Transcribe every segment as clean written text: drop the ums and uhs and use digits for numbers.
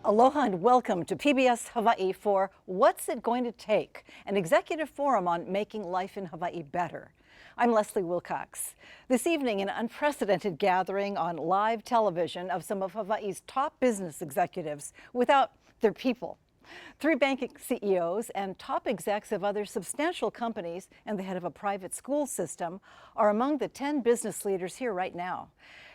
Aloha and welcome to PBS Hawaii for What's It Going to Take? An executive forum on making life in Hawaii better. I'm Leslie Wilcox. This evening, an unprecedented gathering on live television of some of Hawaii's top business executives without their people. 3 banking CEOs and top execs of other substantial companies and the head of a private school system are among the 10 business leaders here right now.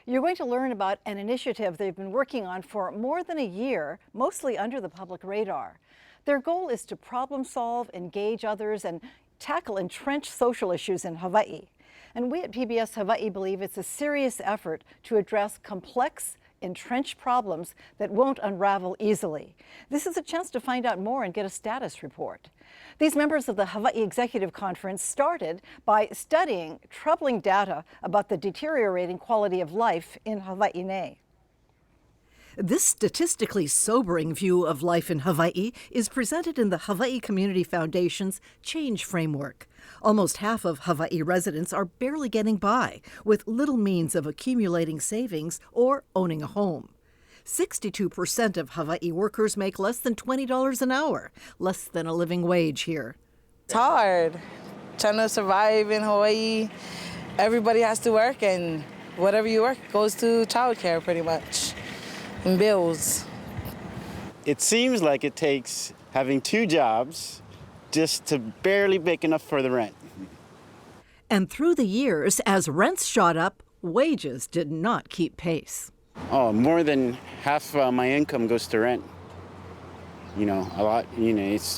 You're going to learn about an initiative they've been working on for more than a year, mostly under the public radar. Their goal is to problem solve, engage others, and tackle entrenched social issues in Hawaii. And we at PBS Hawaii believe it's a serious effort to address complex, entrenched problems that won't unravel easily. This is a chance to find out more and get a status report. These members of the Hawaii Executive Conference started by studying troubling data about the deteriorating quality of life in Hawaii. This statistically sobering view of life in Hawaii is presented in the Hawaii'i Community Foundation's Change Framework. Almost half of Hawaii residents are barely getting by, with little means of accumulating savings or owning a home. 62% of Hawaii workers make less than $20 an hour, less than a living wage here. It's hard trying to survive in Hawaii. Everybody has to work, and whatever you work goes to childcare pretty much, and bills. It seems like it takes having 2 jobs just to barely make enough for the rent. And through the years, as rents shot up, wages did not keep pace. Oh, more than half my income goes to rent. You know, a lot, you know, it's...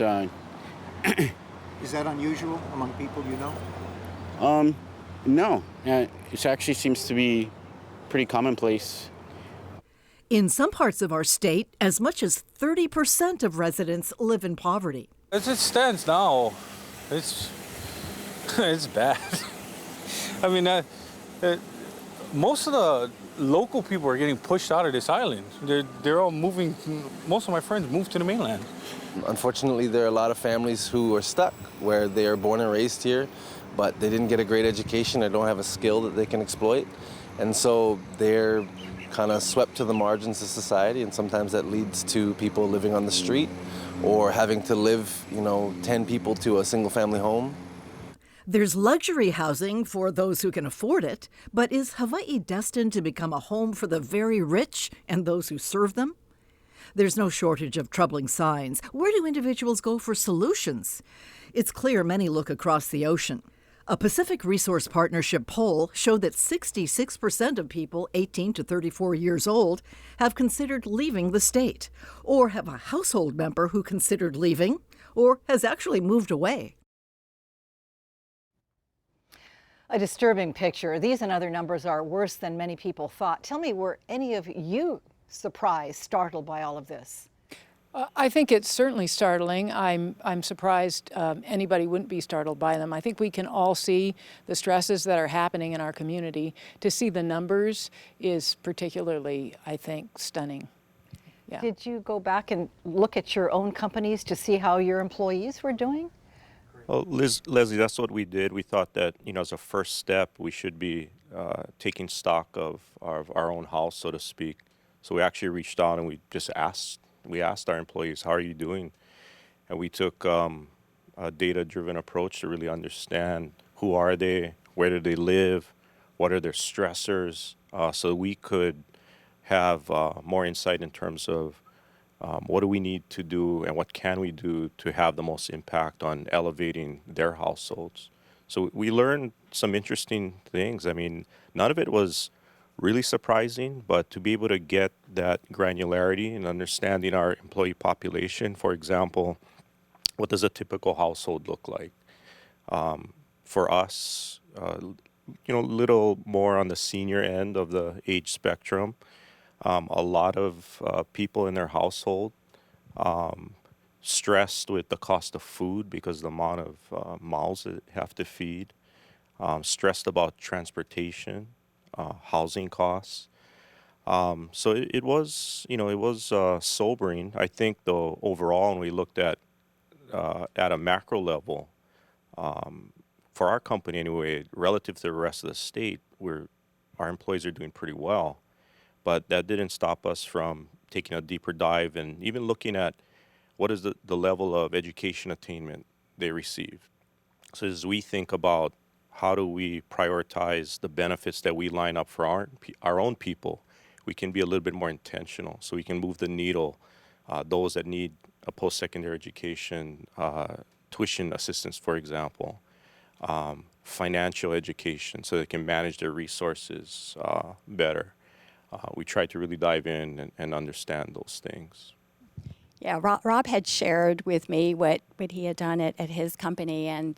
Is that unusual among people you know? No. It actually seems to be pretty commonplace. In some parts of our state, as much as 30% of residents live in poverty. As it stands now, it's bad. I mean, most of the local people are getting pushed out of this island. They're all moving. Most of my friends moved to the mainland. Unfortunately, there are a lot of families who are stuck where they are born and raised here, but they didn't get a great education or don't have a skill that they can exploit. And so they're kind of swept to the margins of society, and sometimes that leads to people living on the street or having to live, 10 people to a single family home. There's luxury housing for those who can afford it, but is Hawaii destined to become a home for the very rich and those who serve them? There's no shortage of troubling signs. Where do individuals go for solutions? It's clear many look across the ocean. A Pacific Resource Partnership poll showed that 66% of people 18 to 34 years old have considered leaving the state, or have a household member who considered leaving, or has actually moved away. A disturbing picture. These and other numbers are worse than many people thought. Tell me, were any of you surprised, startled by all of this? I think it's certainly startling. I'm surprised anybody wouldn't be startled by them. I think we can all see the stresses that are happening in our community. To see the numbers is particularly, I think, stunning. Yeah. Did you go back and look at your own companies to see how your employees were doing? Well, Leslie, that's what we did. We thought that, as a first step, we should be taking stock of our own house, so to speak. So we actually reached out and we asked our employees, how are you doing? And we took a data-driven approach to really understand who are they, where do they live, what are their stressors, so we could have more insight in terms of what do we need to do and what can we do to have the most impact on elevating their households. So we learned some interesting things. I mean, none of it was really surprising, but to be able to get that granularity and understanding our employee population, for example, what does a typical household look like? For us, little more on the senior end of the age spectrum. A lot of people in their household stressed with the cost of food because the amount of mouths that have to feed, stressed about transportation, housing costs. So it was sobering. I think, though, overall, when we looked at a macro level, for our company anyway, relative to the rest of the state, our employees are doing pretty well. But that didn't stop us from taking a deeper dive and even looking at what is the level of education attainment they receive. So as we think about how do we prioritize the benefits that we line up for our own people, we can be a little bit more intentional. So we can move the needle, those that need a post-secondary education, tuition assistance, for example, financial education so they can manage their resources better. We try to really dive in and understand those things. Yeah, Rob had shared with me what he had done at his company, and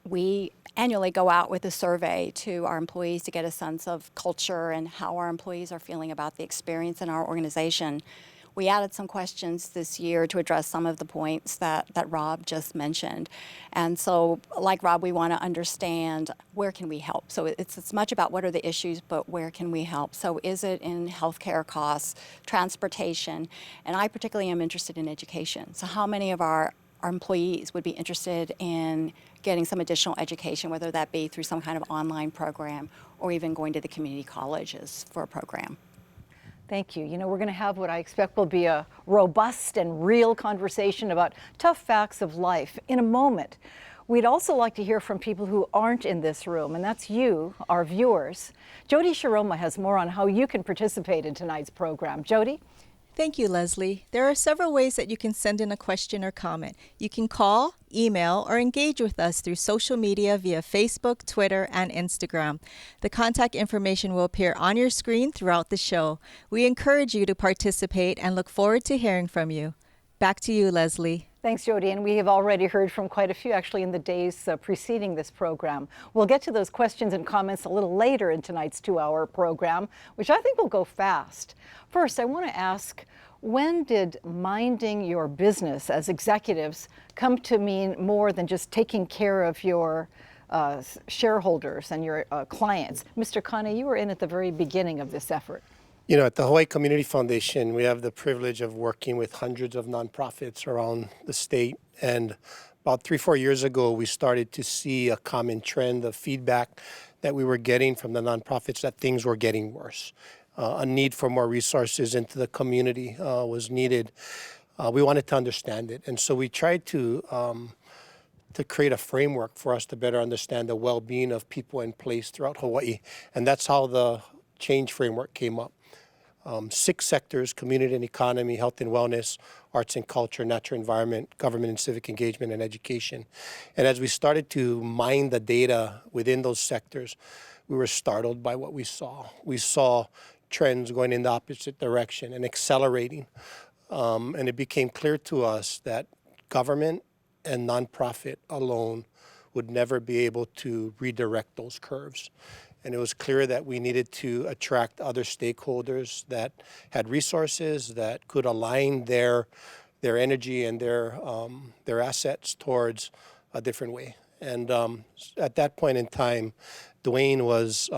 we annually go out with a survey to our employees to get a sense of culture and how our employees are feeling about the experience in our organization. We added some questions this year to address some of the points that Rob just mentioned. And so, like Rob, we want to understand where can we help. So it's much about what are the issues, but where can we help? So is it in healthcare costs, transportation? And I particularly am interested in education. So how many of our employees would be interested in getting some additional education, whether that be through some kind of online program or even going to the community colleges for a program? Thank you. You know, we're going to have what I expect will be a robust and real conversation about tough facts of life in a moment. We'd also like to hear from people who aren't in this room, and that's you, our viewers. Jody Shiroma has more on how you can participate in tonight's program. Jody? Thank you, Leslie. There are several ways that you can send in a question or comment. You can call, email, or engage with us through social media via Facebook, Twitter, and Instagram. The contact information will appear on your screen throughout the show. We encourage you to participate and look forward to hearing from you. Back to you, Leslie. Thanks, Jody. And we have already heard from quite a few actually in the days preceding this program. We'll get to those questions and comments a little later in tonight's 2-hour program, which I think will go fast. First, I want to ask, when did minding your business as executives come to mean more than just taking care of your shareholders and your clients? Mr. Kāne, you were in at the very beginning of this effort. You know, at the Hawaii'i Community Foundation, we have the privilege of working with hundreds of nonprofits around the state. And about 3-4 years ago, we started to see a common trend of feedback that we were getting from the nonprofits that things were getting worse. A need for more resources into the community was needed. We wanted to understand it. And so we tried to create a framework for us to better understand the well-being of people in place throughout Hawaii. And that's how the change framework came up. 6 sectors: community and economy, health and wellness, arts and culture, natural environment, government and civic engagement, and education. And as we started to mine the data within those sectors, we were startled by what we saw. We saw trends going in the opposite direction and accelerating. And it became clear to us that government and nonprofit alone would never be able to redirect those curves. And it was clear that we needed to attract other stakeholders that had resources that could align their energy and their assets towards a different way. And at that point in time, Duane was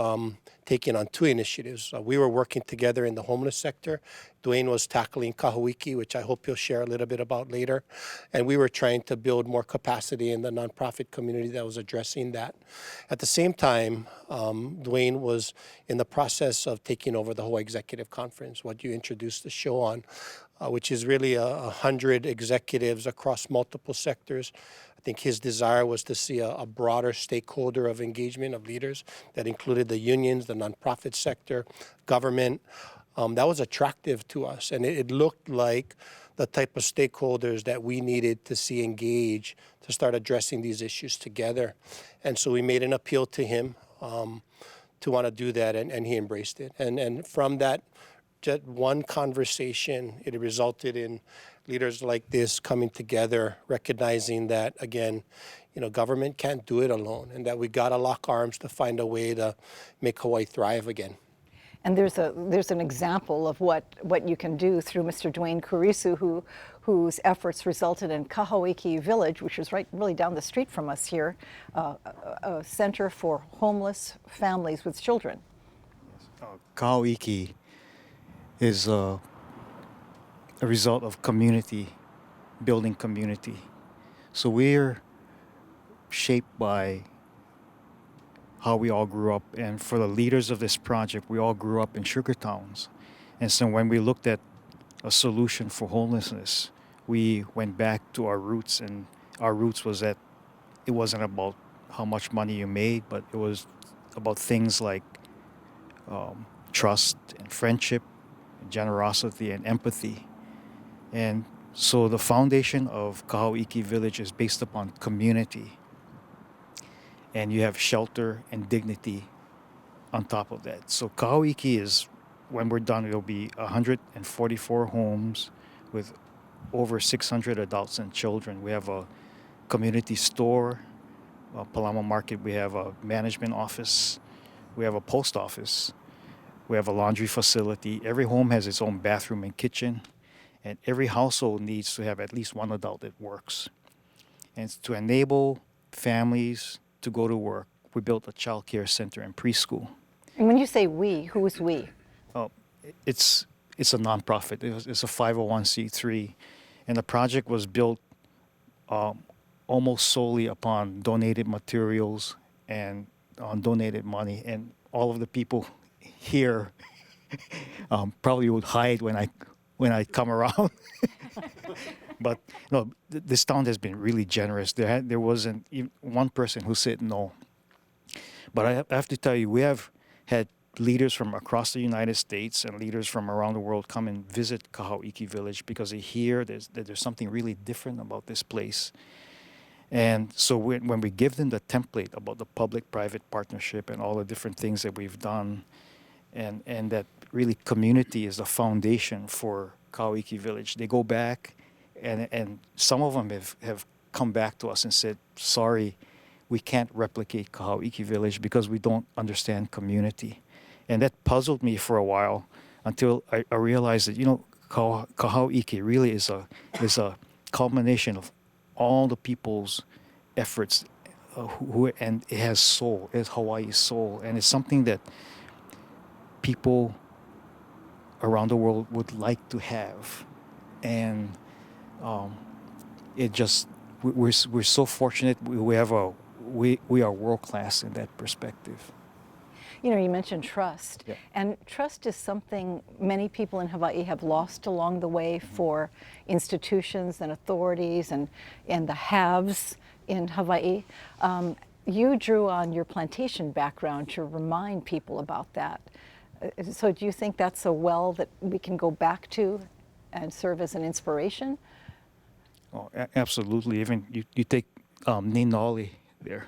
taking on 2 initiatives. We were working together in the homeless sector. Duane was tackling Kahauiki, which I hope you'll share a little bit about later. And we were trying to build more capacity in the nonprofit community that was addressing that. At the same time, Duane was in the process of taking over the Hawaii Executive Conference, what you introduced the show on, which is really 100 executives across multiple sectors. I think his desire was to see a broader stakeholder of engagement of leaders that included the unions, the nonprofit sector, government. That was attractive to us, and it looked like the type of stakeholders that we needed to see engage to start addressing these issues together. And so we made an appeal to him to want to do that, and he embraced it. And from that just one conversation, it resulted in leaders like this coming together, recognizing that, again, you know, government can't do it alone, and that we got to lock arms to find a way to make Hawaii thrive again. And there's an example of what you can do through Mr. Duane Kurisu, whose efforts resulted in Kahauiki Village, which is really down the street from us here, a center for homeless families with children. Kahauiki is a result of community, building community. So we're shaped by how we all grew up, and for the leaders of this project, we all grew up in sugar towns. And so when we looked at a solution for homelessness. We went back to our roots, and our roots was that it wasn't about how much money you made, but it was about things like trust and friendship, and generosity and empathy. And so the foundation of Kahauiki Village is based upon community. And you have shelter and dignity on top of that. So Kahauiki is, when we're done, it'll be 144 homes with over 600 adults and children. We have a community store, a Palama Market. We have a management office. We have a post office. We have a laundry facility. Every home has its own bathroom and kitchen. And every household needs to have at least one adult that works. And to enable families to go to work, we built a child care center and preschool. And when you say we, who is we? It's a nonprofit. It's a 501c3. And the project was built almost solely upon donated materials and on donated money. And all of the people here probably would hide when I come around. But no, this town has been really generous. There wasn't even one person who said no. But I have to tell you, we have had leaders from across the United States and leaders from around the world come and visit Kahauiki Village because they hear that there's something really different about this place. And so when we give them the template about the public-private partnership and all the different things that we've done, and that really community is the foundation for Kahauiki Village, they go back, and some of them have come back to us and said, sorry, we can't replicate Kahauiki Village because we don't understand community. And that puzzled me for a while until I realized that, Kahauiki really is a culmination of all the people's efforts, and it has soul, it has Hawaii's soul, and it's something that people around the world would like to have. And we're so fortunate. We are world class in that perspective. You mentioned trust. Yeah. And trust is something many people in Hawaii have lost along the way for institutions and authorities and the haves in Hawaii. You drew on your plantation background to remind people about that. So do you think that's a well that we can go back to and serve as an inspiration? Oh, absolutely. Even you take Ninali there.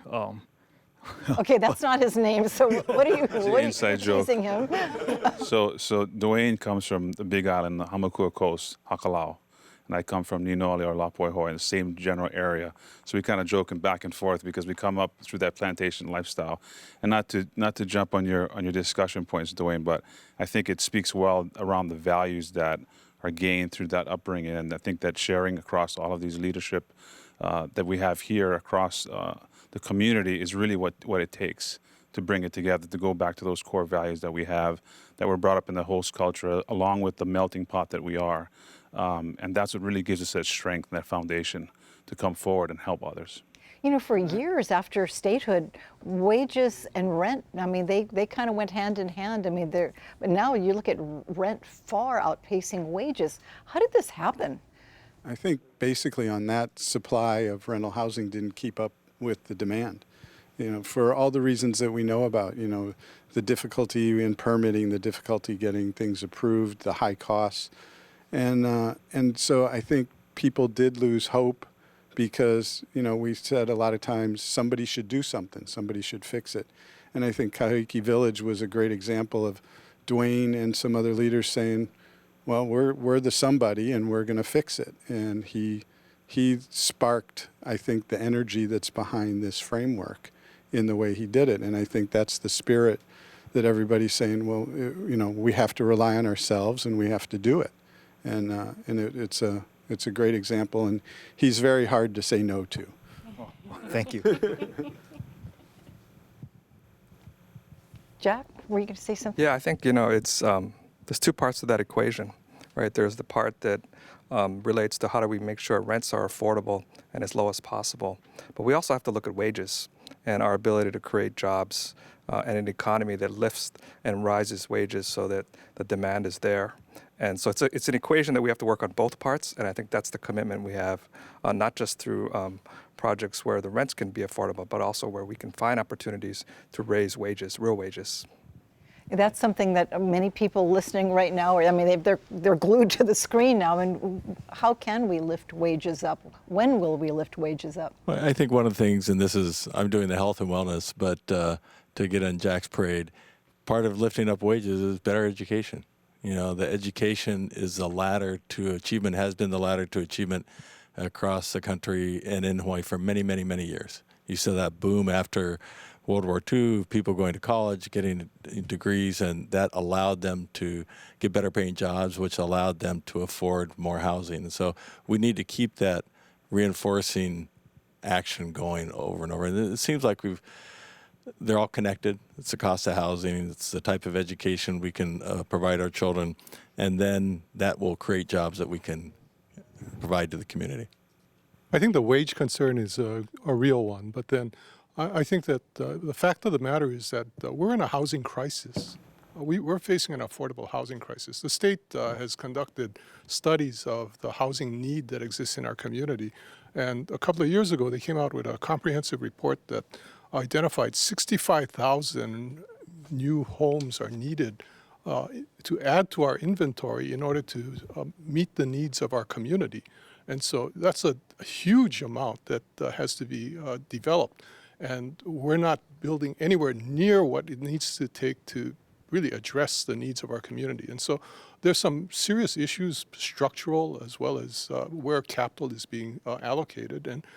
Okay, that's not his name. So what are you? What inside are you joke. teasing him? So Duane comes from the Big Island, the Hamakua Coast, Hakalau, and I come from Ninoli or Lapuehoe in the same general area. So we kind of joking back and forth because we come up through that plantation lifestyle. And not to jump on your discussion points, Duane, but I think it speaks well around the values that are gained through that upbringing, and I think that sharing across all of these leadership that we have here across the community is really what it takes to bring it together, to go back to those core values that we have, that were brought up in the host culture, along with the melting pot that we are. And that's what really gives us that strength and that foundation to come forward and help others. For years after statehood, wages and rent, they kind of went hand in hand. But now you look at rent far outpacing wages. How did this happen? I think basically on that supply of rental housing didn't keep up with the demand, for all the reasons that we know about, the difficulty in permitting, the difficulty getting things approved, the high costs. And so I think people did lose hope because, we said a lot of times somebody should do something, somebody should fix it. And I think Kahauiki Village was a great example of Duane and some other leaders saying, well, we're the somebody and we're going to fix it. And he sparked, I think, the energy that's behind this framework in the way he did it. And I think that's the spirit that everybody's saying, well, we have to rely on ourselves and we have to do it. And it's a great example, and he's very hard to say no to. Oh, thank you. Jack, were you going to say something? Yeah, I think, it's there's two parts to that equation, right? There's the part that relates to how do we make sure rents are affordable and as low as possible. But we also have to look at wages and our ability to create jobs and an economy that lifts and rises wages so that the demand is there. And so it's an equation that we have to work on both parts, and I think that's the commitment we have, not just through projects where the rents can be affordable, but also where we can find opportunities to raise wages, real wages. That's something that many people listening right now, I mean, they're glued to the screen now. I mean, how can we lift wages up? When will we lift wages up? Well, I think one of the things, and this is, I'm doing the health and wellness, but to get on Jack's parade, part of lifting up wages is better education. You know, the education is the ladder to achievement, has been the ladder to achievement across the country and in Hawaii for many, many, many years. You saw that boom after World War II, people going to college, getting degrees, and that allowed them to get better paying jobs, which allowed them to afford more housing. And so we need to keep that reinforcing action going over and over. And it seems like they're all connected. It's the cost of housing. It's the type of education we can provide our children. And then that will create jobs that we can provide to the community. I think the wage concern is a real one. But then I think that the fact of the matter is that we're in a housing crisis. We're facing an affordable housing crisis. The state has conducted studies of the housing need that exists in our community. And a couple of years ago, they came out with a comprehensive report that identified 65,000 new homes are needed to add to our inventory in order to meet the needs of our community. And so that's a huge amount that has to be developed. And we're not building anywhere near what it needs to take to really address the needs of our community. And so there's some serious issues, structural as well as where capital is being allocated. And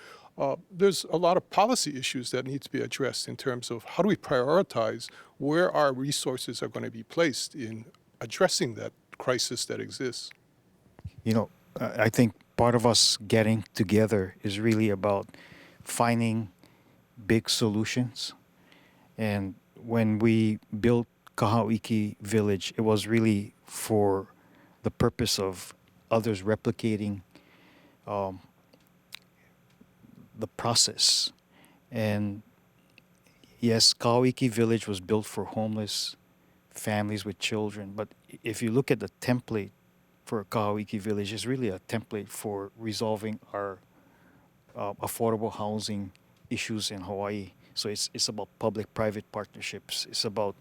there's a lot of policy issues that need to be addressed in terms of how do we prioritize where our resources are going to be placed in addressing that crisis that exists. You know, I think part of us getting together is really about finding big solutions. And when we built Kahauiki Village, it was really for the purpose of others replicating the process. And yes, Kahauiki Village was built for homeless families with children, but if you look at the template for Kahauiki Village, it's really a template for resolving our affordable housing issues in Hawaii. So it's about public-private partnerships. It's about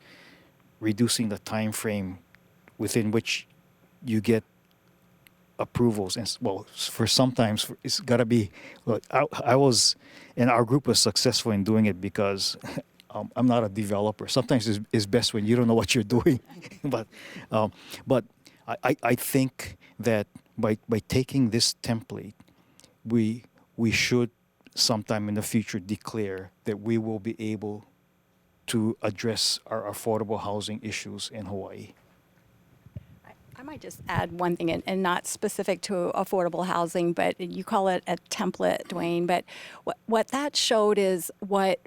reducing the time frame within which you get approvals. And well, for sometimes it's got to be. Look, I was, and our group was successful in doing it because I'm not a developer. Sometimes it's best when you don't know what you're doing. but I think that by taking this template, we should sometime in the future declare that we will be able to address our affordable housing issues in Hawaii. I might just add one thing, and not specific to affordable housing, but you call it a template, Duane, but what that showed is what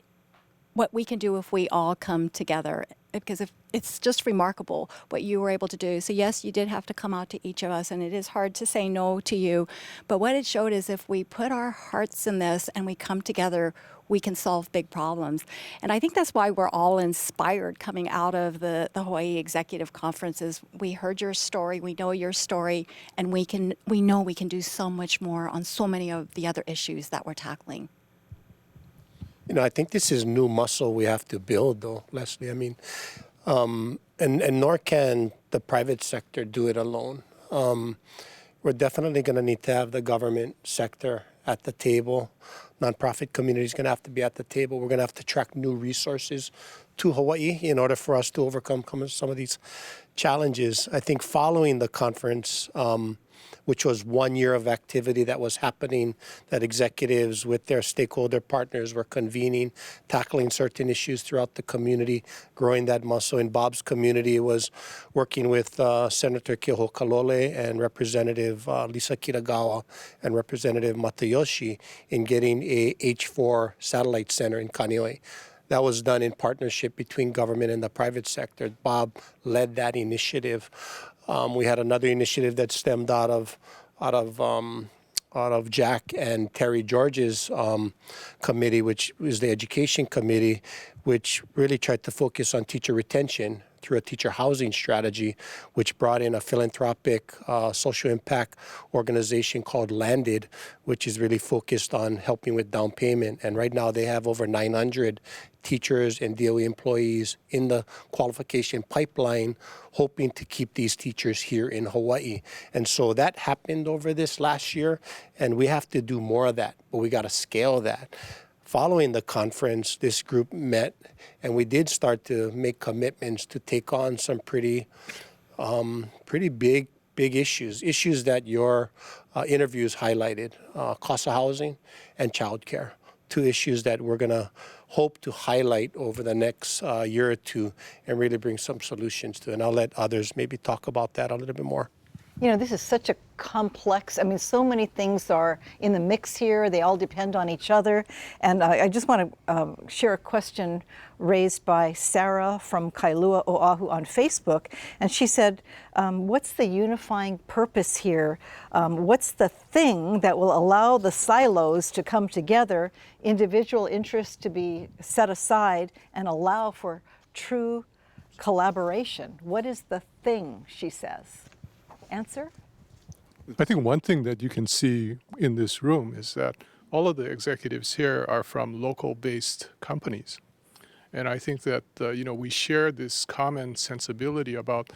we can do if we all come together. Because it's just remarkable what you were able to do. So yes, you did have to come out to each of us, and it is hard to say no to you. But what it showed is if we put our hearts in this and we come together, we can solve big problems. And I think that's why we're all inspired coming out of the Hawaii Executive Conferences. We heard your story, we know your story, and we know we can do so much more on so many of the other issues that we're tackling. You know, I think this is new muscle we have to build, though, Leslie. I mean, and nor can the private sector do it alone. We're definitely going to need to have the government sector at the table. Nonprofit community is going to have to be at the table. We're going to have to attract new resources to Hawaii in order for us to overcome some of these challenges. I think following the conference, which was 1 year of activity that was happening, that executives with their stakeholder partners were convening, tackling certain issues throughout the community, growing that muscle. In Bob's community, it was working with Senator Kehokalole and Representative Lisa Kitagawa and Representative Matayoshi in getting a H4 satellite center in Kāne. That was done in partnership between government and the private sector. Bob led that initiative. We had another initiative that stemmed out of Jack and Terry George's committee, which is the education committee, which really tried to focus on teacher retention through a teacher housing strategy, which brought in a philanthropic social impact organization called Landed, which is really focused on helping with down payment. And right now they have over 900 teachers and DOE employees in the qualification pipeline, hoping to keep these teachers here in Hawaii. And so that happened over this last year, and we have to do more of that, but we got to scale that. Following the conference, this group met, and we did start to make commitments to take on some pretty big issues that your interviews highlighted, cost of housing and childcare. Two issues that we're going to hope to highlight over the next year or two and really bring some solutions to. And I'll let others maybe talk about that a little bit more. You know, this is such a complex, I mean, so many things are in the mix here. They all depend on each other. And I just want to share a question raised by Sarah from Kailua, Oahu on Facebook. And she said, what's the unifying purpose here? What's the thing that will allow the silos to come together, individual interests to be set aside, and allow for true collaboration? What is the thing, she says? Answer? I think one thing that you can see in this room is that all of the executives here are from local-based companies. And I think that, we share this common sensibility about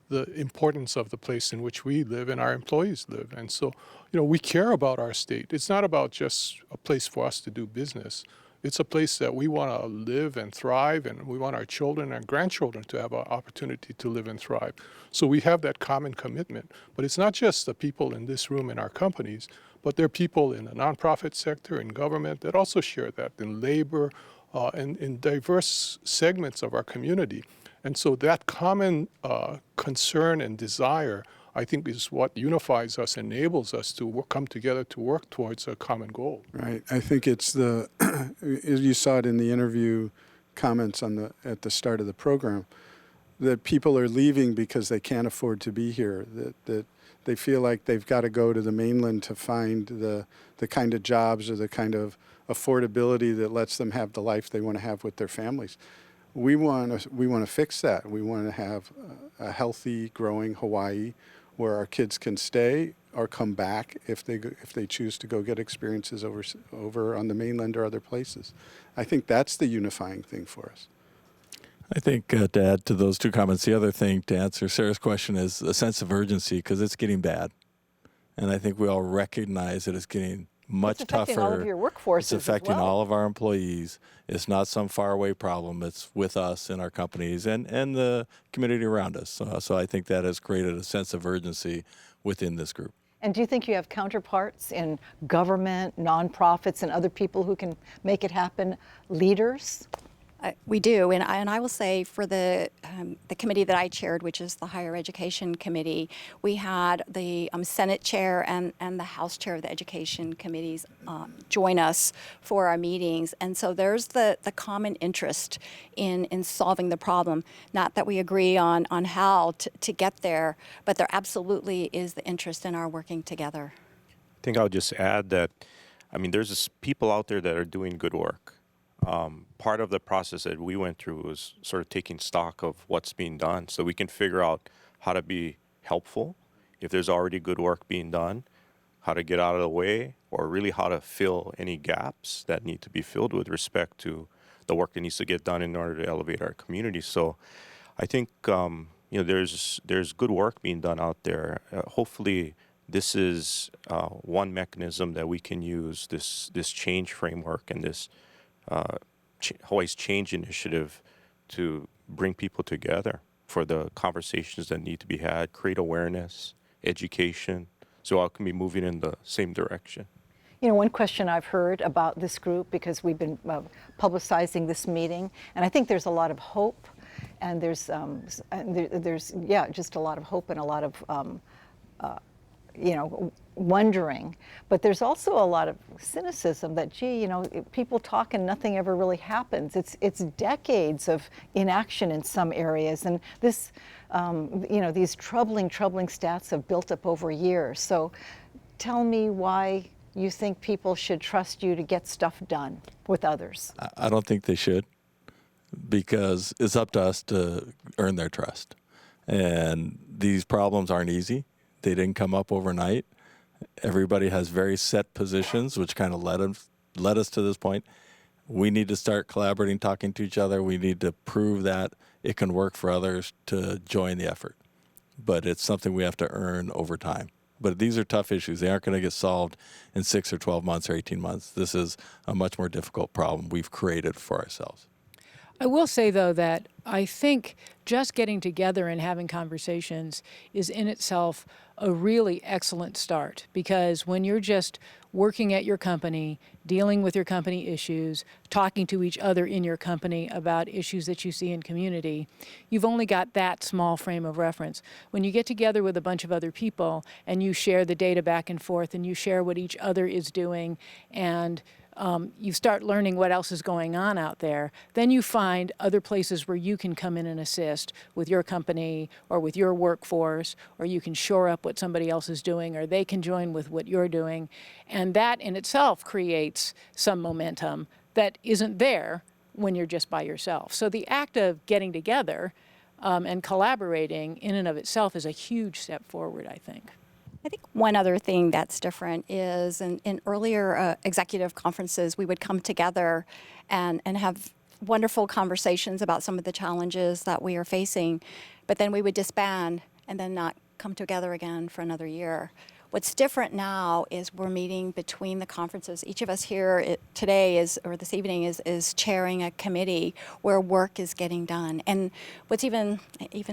the importance of the place in which we live and our employees live. And so, we care about our state. It's not about just a place for us to do business. It's a place that we want to live and thrive, and we want our children and grandchildren to have an opportunity to live and thrive. So we have that common commitment. But it's not just the people in this room in our companies, but there are people in the nonprofit sector, in government, that also share that, in labor, and in diverse segments of our community. And so that common concern and desire, I think, is what unifies us, enables us to come together to work towards a common goal. Right. I think it's you saw it in the interview comments at the start of the program, that people are leaving because they can't afford to be here, that they feel like they've got to go to the mainland to find the kind of jobs or the kind of affordability that lets them have the life they want to have with their families. We want to fix that. We want to have a healthy, growing Hawaii where our kids can stay or come back if they choose to go get experiences over on the mainland or other places. I think that's the unifying thing for us. I think to add to those two comments, the other thing to answer Sarah's question is a sense of urgency, because it's getting bad. And I think we all recognize that it's getting much tougher. It's affecting all of your workforces. It's affecting all of our employees. It's not some faraway problem. It's with us and our companies and the community around us. So I think that has created a sense of urgency within this group. And do you think you have counterparts in government, nonprofits, and other people who can make it happen, leaders? We do, and I will say for the committee that I chaired, which is the Higher Education Committee, we had the Senate Chair and the House Chair of the Education Committees join us for our meetings, and so there's the common interest in solving the problem. Not that we agree on how to get there, but there absolutely is the interest in our working together. I think I'll just add that, there's people out there that are doing good work. Part of the process that we went through was sort of taking stock of what's being done so we can figure out how to be helpful if there's already good work being done, how to get out of the way, or really how to fill any gaps that need to be filled with respect to the work that needs to get done in order to elevate our community. So I think there's good work being done out there. Hopefully this is one mechanism that we can use, this change framework and this Hawaii's Change Initiative, to bring people together for the conversations that need to be had, create awareness, education, so all can be moving in the same direction. One question I've heard about this group, because we've been publicizing this meeting, and I think there's a lot of hope, and there's just a lot of hope and a lot of wondering, but there's also a lot of cynicism that, people talk and nothing ever really happens. It's decades of inaction in some areas, and this, these troubling stats have built up over years. So tell me why you think people should trust you to get stuff done with others. I don't think they should. because it's up to us to earn their trust. And these problems aren't easy. They didn't come up overnight. Everybody has very set positions, which kind of led us to this point. We need to start collaborating, talking to each other. We need to prove that it can work for others to join the effort. But it's something we have to earn over time. But these are tough issues. They aren't going to get solved in 6 or 12 months or 18 months. This is a much more difficult problem we've created for ourselves. I will say, though, that I think just getting together and having conversations is in itself a really excellent start, because when you're just working at your company, dealing with your company issues, talking to each other in your company about issues that you see in community, you've only got that small frame of reference. When you get together with a bunch of other people and you share the data back and forth and you share what each other is doing, and you start learning what else is going on out there, then you find other places where you can come in and assist with your company or with your workforce, or you can shore up what somebody else is doing, or they can join with what you're doing. And that in itself creates some momentum that isn't there when you're just by yourself. So the act of getting together and collaborating in and of itself is a huge step forward, I think. I think one other thing that's different is in earlier executive conferences, we would come together and have wonderful conversations about some of the challenges that we are facing, but then we would disband and then not come together again for another year. What's different now is we're meeting between the conferences. Each of us here today or this evening is chairing a committee where work is getting done. And what's even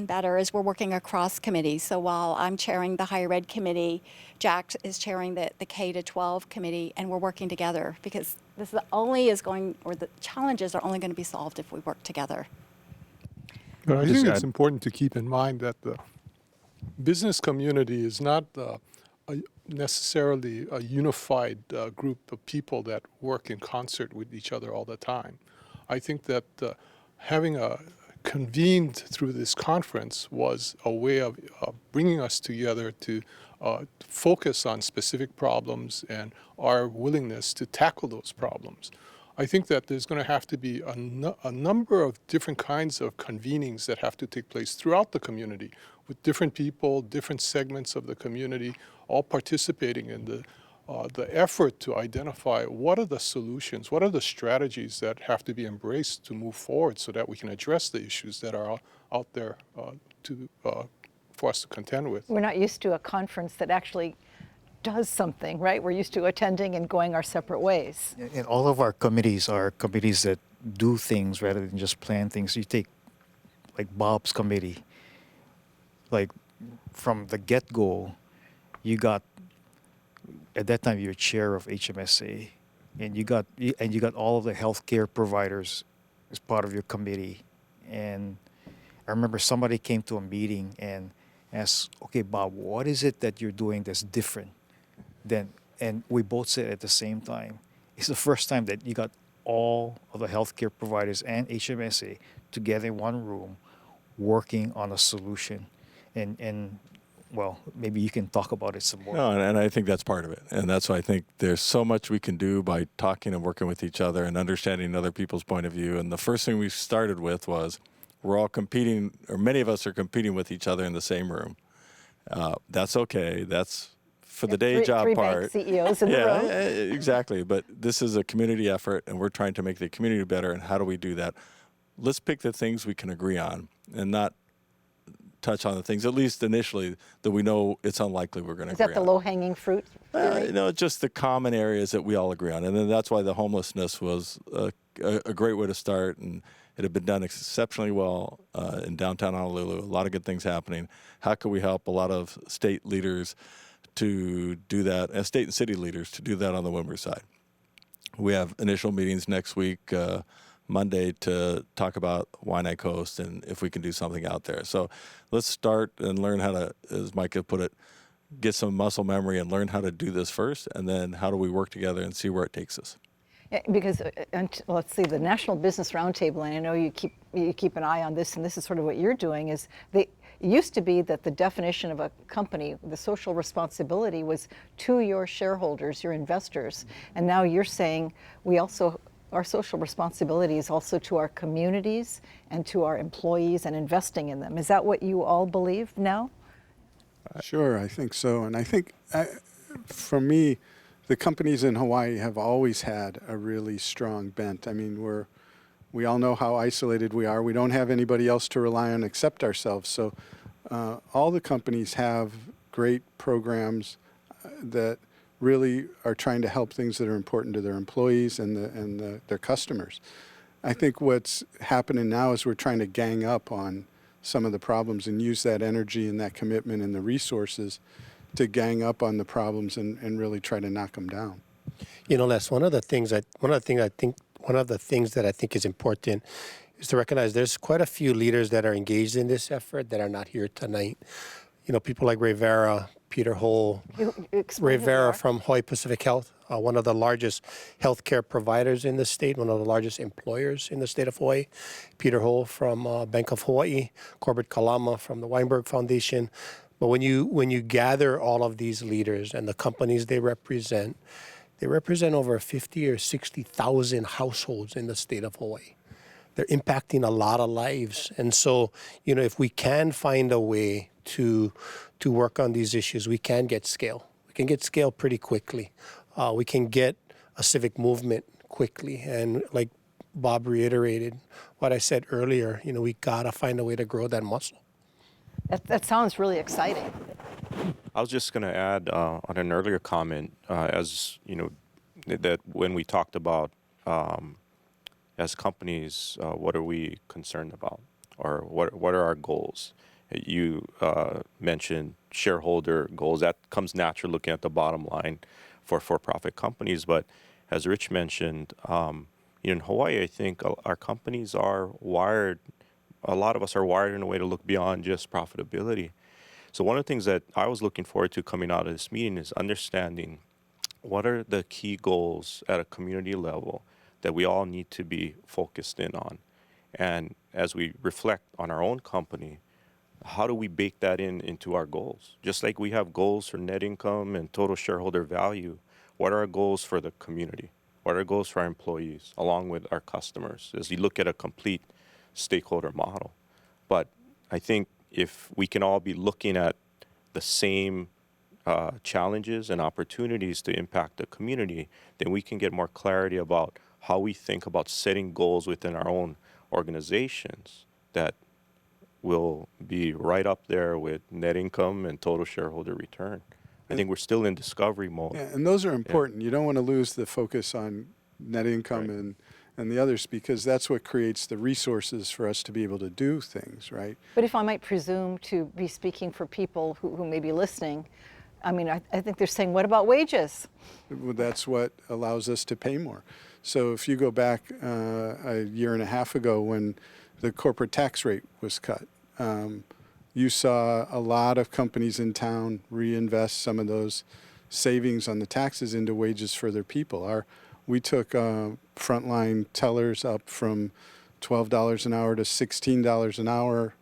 better is we're working across committees. So while I'm chairing the higher ed committee, Jack is chairing the K-12 committee, and we're working together, because the challenges are only going to be solved if we work together. But I think it's important to keep in mind that the business community is not necessarily a unified group of people that work in concert with each other all the time. I think that having convened through this conference was a way of bringing us together to focus on specific problems and our willingness to tackle those problems. I think that there's going to have to be a number of different kinds of convenings that have to take place throughout the community, with different people, different segments of the community, all participating in the effort to identify what are the solutions, what are the strategies that have to be embraced to move forward so that we can address the issues that are out there for us to contend with. We're not used to a conference that actually does something, right? We're used to attending and going our separate ways. And all of our committees are committees that do things rather than just plan things. You take like Bob's committee, like from the get-go, you got, at that time you're chair of HMSA, and you got all of the healthcare providers as part of your committee. And I remember somebody came to a meeting and asked, okay, Bob, what is it that you're doing that's different than, and we both said at the same time, it's the first time that you got all of the healthcare providers and HMSA together in one room working on a solution. And well, maybe you can talk about it some more. No, and I think that's part of it. And that's why I think there's so much we can do by talking and working with each other and understanding other people's point of view. And the first thing we started with was we're all competing, or many of us are competing with each other in the same room. That's okay. That's for the day job part. Three bank CEOs in the room. Yeah, exactly. But this is a community effort, and we're trying to make the community better. And how do we do that? Let's pick the things we can agree on and not touch on the things, at least initially, that we know it's unlikely we're going to agree on. Is that the low-hanging fruit? Just the common areas that we all agree on. And then that's why the homelessness was a great way to start. And it had been done exceptionally well in downtown Honolulu. A lot of good things happening. How can we help a lot of state leaders to do that, and state and city leaders to do that on the Wimber side? We have initial meetings next week, Monday, to talk about Waianae Coast and if we can do something out there. So let's start and learn how to, as Micah put it, get some muscle memory and learn how to do this first, and then how do we work together and see where it takes us. Yeah, because let's see, the National Business Roundtable, and I know you keep an eye on this, and this is sort of what you're doing, is it used to be that the definition of a company, the social responsibility, was to your shareholders, your investors, and now you're saying we also our social responsibility is also to our communities and to our employees and investing in them. Is that what you all believe now? Sure, I think so. And I think, for me, the companies in Hawaii have always had a really strong bent. I mean, we all know how isolated we are. We don't have anybody else to rely on except ourselves. So all the companies have great programs that really are trying to help things that are important to their employees and their customers. I think what's happening now is we're trying to gang up on some of the problems and use that energy and that commitment and the resources to gang up on the problems and really try to knock them down. You know, Les, one of the things that I think is important is to recognize there's quite a few leaders that are engaged in this effort that are not here tonight. You know, people like Ray Vera, Peter Hull, Ray Vera from Hawaii Pacific Health, one of the largest healthcare providers in the state, one of the largest employers in the state of Hawaii. Peter Hull from Bank of Hawaii, Colbert Kalama from the Weinberg Foundation. But when you gather all of these leaders and the companies they represent over 50 or 60,000 households in the state of Hawaii. They're impacting a lot of lives. And so, you know, if we can find a way to work on these issues, we can get scale. We can get scale pretty quickly. We can get a civic movement quickly. And like Bob reiterated what I said earlier, you know, we gotta find a way to grow that muscle. That sounds really exciting. I was just going to add on an earlier comment, as you know, that when we talked about as companies, what are we concerned about, or what are our goals? You mentioned shareholder goals. That comes natural looking at the bottom line for-profit companies. But as Rich mentioned, in Hawaii, I think our companies are wired. A lot of us are wired in a way to look beyond just profitability. So one of the things that I was looking forward to coming out of this meeting is understanding what are the key goals at a community level that we all need to be focused in on. And as we reflect on our own company, how do we bake that into our goals? Just like we have goals for net income and total shareholder value, what are our goals for the community? What are our goals for our employees, along with our customers, as we look at a complete stakeholder model? But I think if we can all be looking at the same challenges and opportunities to impact the community, then we can get more clarity about how we think about setting goals within our own organizations that will be right up there with net income and total shareholder return. I think we're still in discovery mode. Yeah, and those are important. You don't want to lose the focus on net income and the others, because that's what creates the resources for us to be able to do things, right? But if I might presume to be speaking for people who may be listening, I mean, I think they're saying, what about wages? Well, that's what allows us to pay more. So if you go back a year and a half ago when the corporate tax rate was cut, you saw a lot of companies in town reinvest some of those savings on the taxes into wages for their people. We took frontline tellers up from $12 an hour to $16 an hour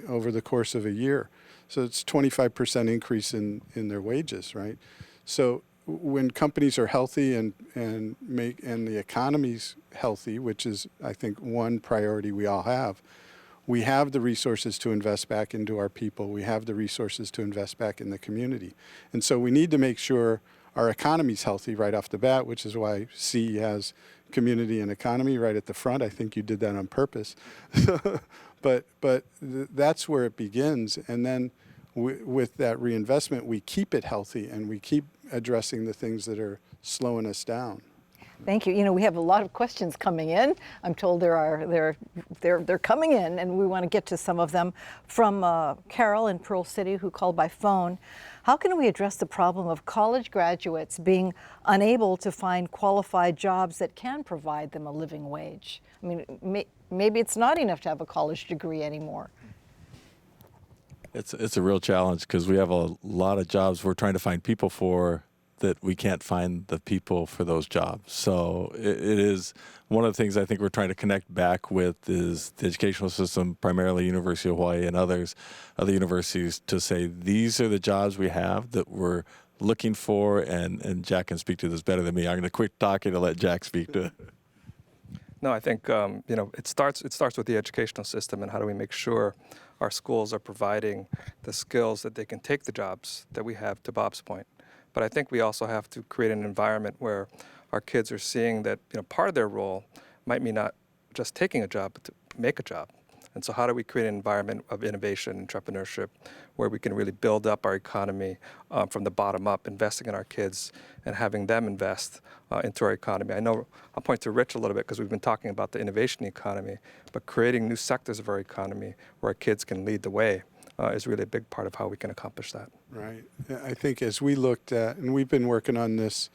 over the course of a year. So it's 25% increase in their wages, right? So when companies are healthy and the economy's healthy, which is, I think, one priority we all have, we have the resources to invest back into our people. We have the resources to invest back in the community. And so we need to make sure our economy's healthy right off the bat, which is why C has community and economy right at the front. I think you did that on purpose. But that's where it begins. And then with that reinvestment, we keep it healthy and we keep addressing the things that are slowing us down. Thank you. You know, we have a lot of questions coming in. I'm told they're coming in, and we want to get to some of them. From Carol in Pearl City, who called by phone. How can we address the problem of college graduates being unable to find qualified jobs that can provide them a living wage? I mean, maybe it's not enough to have a college degree anymore. It's a real challenge because we have a lot of jobs we're trying to find people for that we can't find the people for those jobs. So it is one of the things I think we're trying to connect back with is the educational system, primarily University of Hawaii and other universities, to say these are the jobs we have that we're looking for, and Jack can speak to this better than me. I'm going to quit talking to let Jack speak to it. No, I think it starts with the educational system, and how do we make sure our schools are providing the skills that they can take the jobs that we have, to Bob's point. But I think we also have to create an environment where our kids are seeing that part of their role might be not just taking a job, but to make a job. And so how do we create an environment of innovation, entrepreneurship, where we can really build up our economy from the bottom up, investing in our kids and having them invest into our economy. I know I'll point to Rich a little bit because we've been talking about the innovation economy, but creating new sectors of our economy where our kids can lead the way is really a big part of how we can accomplish that. Right. I think as we looked at, and we've been working on this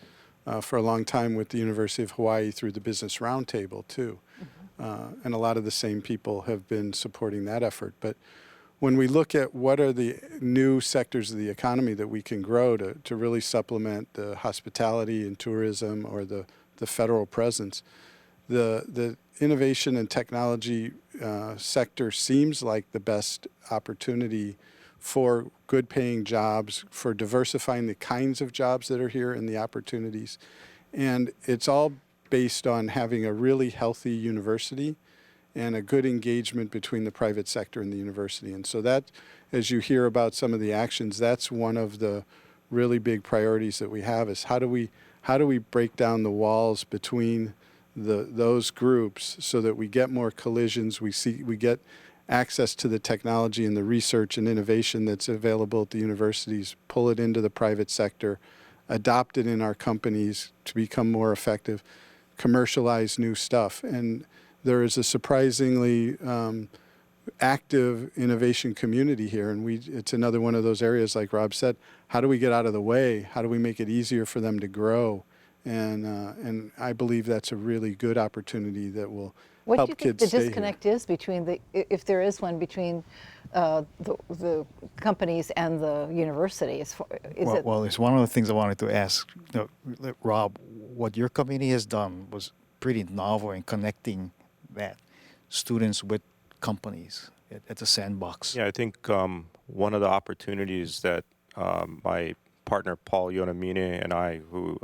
for a long time with the University of Hawaii through the Business Roundtable too. And a lot of the same people have been supporting that effort. But when we look at what are the new sectors of the economy that we can grow to really supplement the hospitality and tourism or the federal presence, the innovation and technology sector seems like the best opportunity for good paying jobs, for diversifying the kinds of jobs that are here and the opportunities. And it's all based on having a really healthy university and a good engagement between the private sector and the university. And so that, as you hear about some of the actions, that's one of the really big priorities that we have, is how do we break down the walls between those groups so that we get more collisions, we get access to the technology and the research and innovation that's available at the universities, pull it into the private sector, adopt it in our companies to become more effective, commercialize new stuff. And there is a surprisingly active innovation community here, and it's another one of those areas, like Rob said, how do we get out of the way? How do we make it easier for them to grow? And I believe that's a really good opportunity that will help kids stay here. What do you think the disconnect is between if there is one, between the companies and the university? Well, it's one of the things I wanted to ask, Rob. What your committee has done was pretty novel in connecting that students with companies at the sandbox. Yeah, I think one of the opportunities that my partner Paul Yonamine and I, who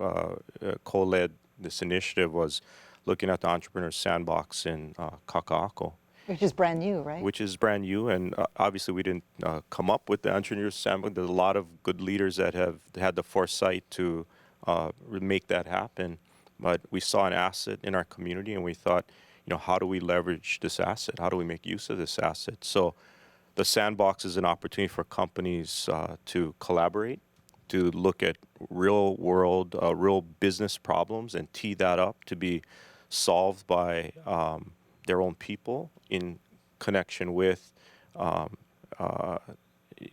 co-led this initiative, was looking at the Entrepreneur Sandbox in Kaka'ako. Which is brand new, right? Which is brand new, and obviously we didn't come up with the Entrepreneur Sandbox. There's a lot of good leaders that have had the foresight to make that happen. But we saw an asset in our community, and we thought, how do we leverage this asset? How do we make use of this asset? So the sandbox is an opportunity for companies to collaborate, to look at real world, real business problems and tee that up to be solved by their own people in connection with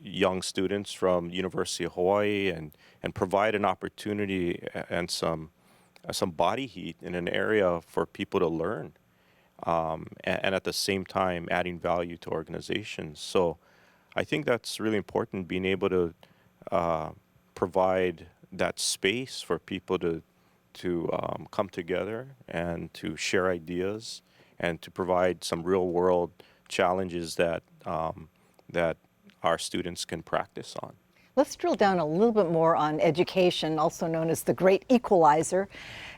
young students from University of Hawaii, and provide an opportunity and some body heat in an area for people to learn, and at the same time adding value to organizations. So I think that's really important, being able to provide that space for people to come together and to share ideas and to provide some real world challenges that our students can practice on. Let's drill down a little bit more on education, also known as the great equalizer.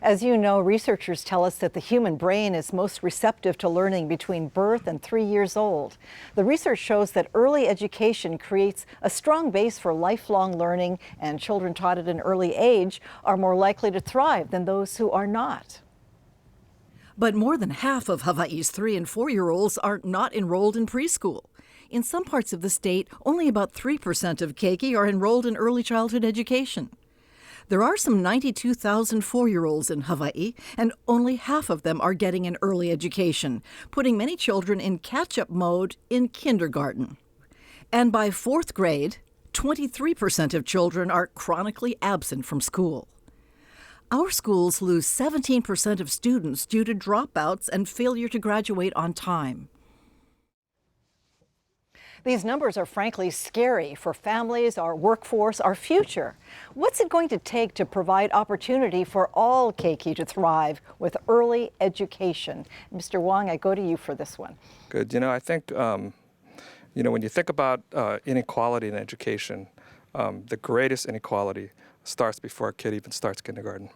As you know, researchers tell us that the human brain is most receptive to learning between birth and 3 years old. The research shows that early education creates a strong base for lifelong learning, and children taught at an early age are more likely to thrive than those who are not. But more than half of Hawaii's 3- and 4-year-olds are not enrolled in preschool. In some parts of the state, only about 3% of keiki are enrolled in early childhood education. There are some 92,000 4-year-olds in Hawaii, and only half of them are getting an early education, putting many children in catch-up mode in kindergarten. And by 4th grade, 23% of children are chronically absent from school. Our schools lose 17% of students due to dropouts and failure to graduate on time. These numbers are frankly scary for families, our workforce, our future. What's it going to take to provide opportunity for all keiki to thrive with early education? Mr. Wong, I go to you for this one. Good. I think, when you think about inequality in education, the greatest inequality starts before a kid even starts kindergarten.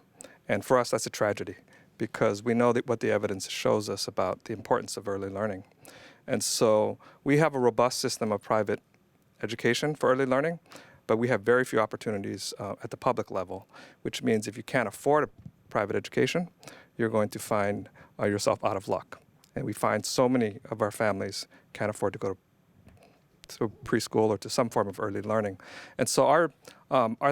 And for us, that's a tragedy, because we know that what the evidence shows us about the importance of early learning. And so we have a robust system of private education for early learning, but we have very few opportunities at the public level, which means if you can't afford a private education, you're going to find yourself out of luck. And we find so many of our families can't afford to go to preschool or to some form of early learning. And so our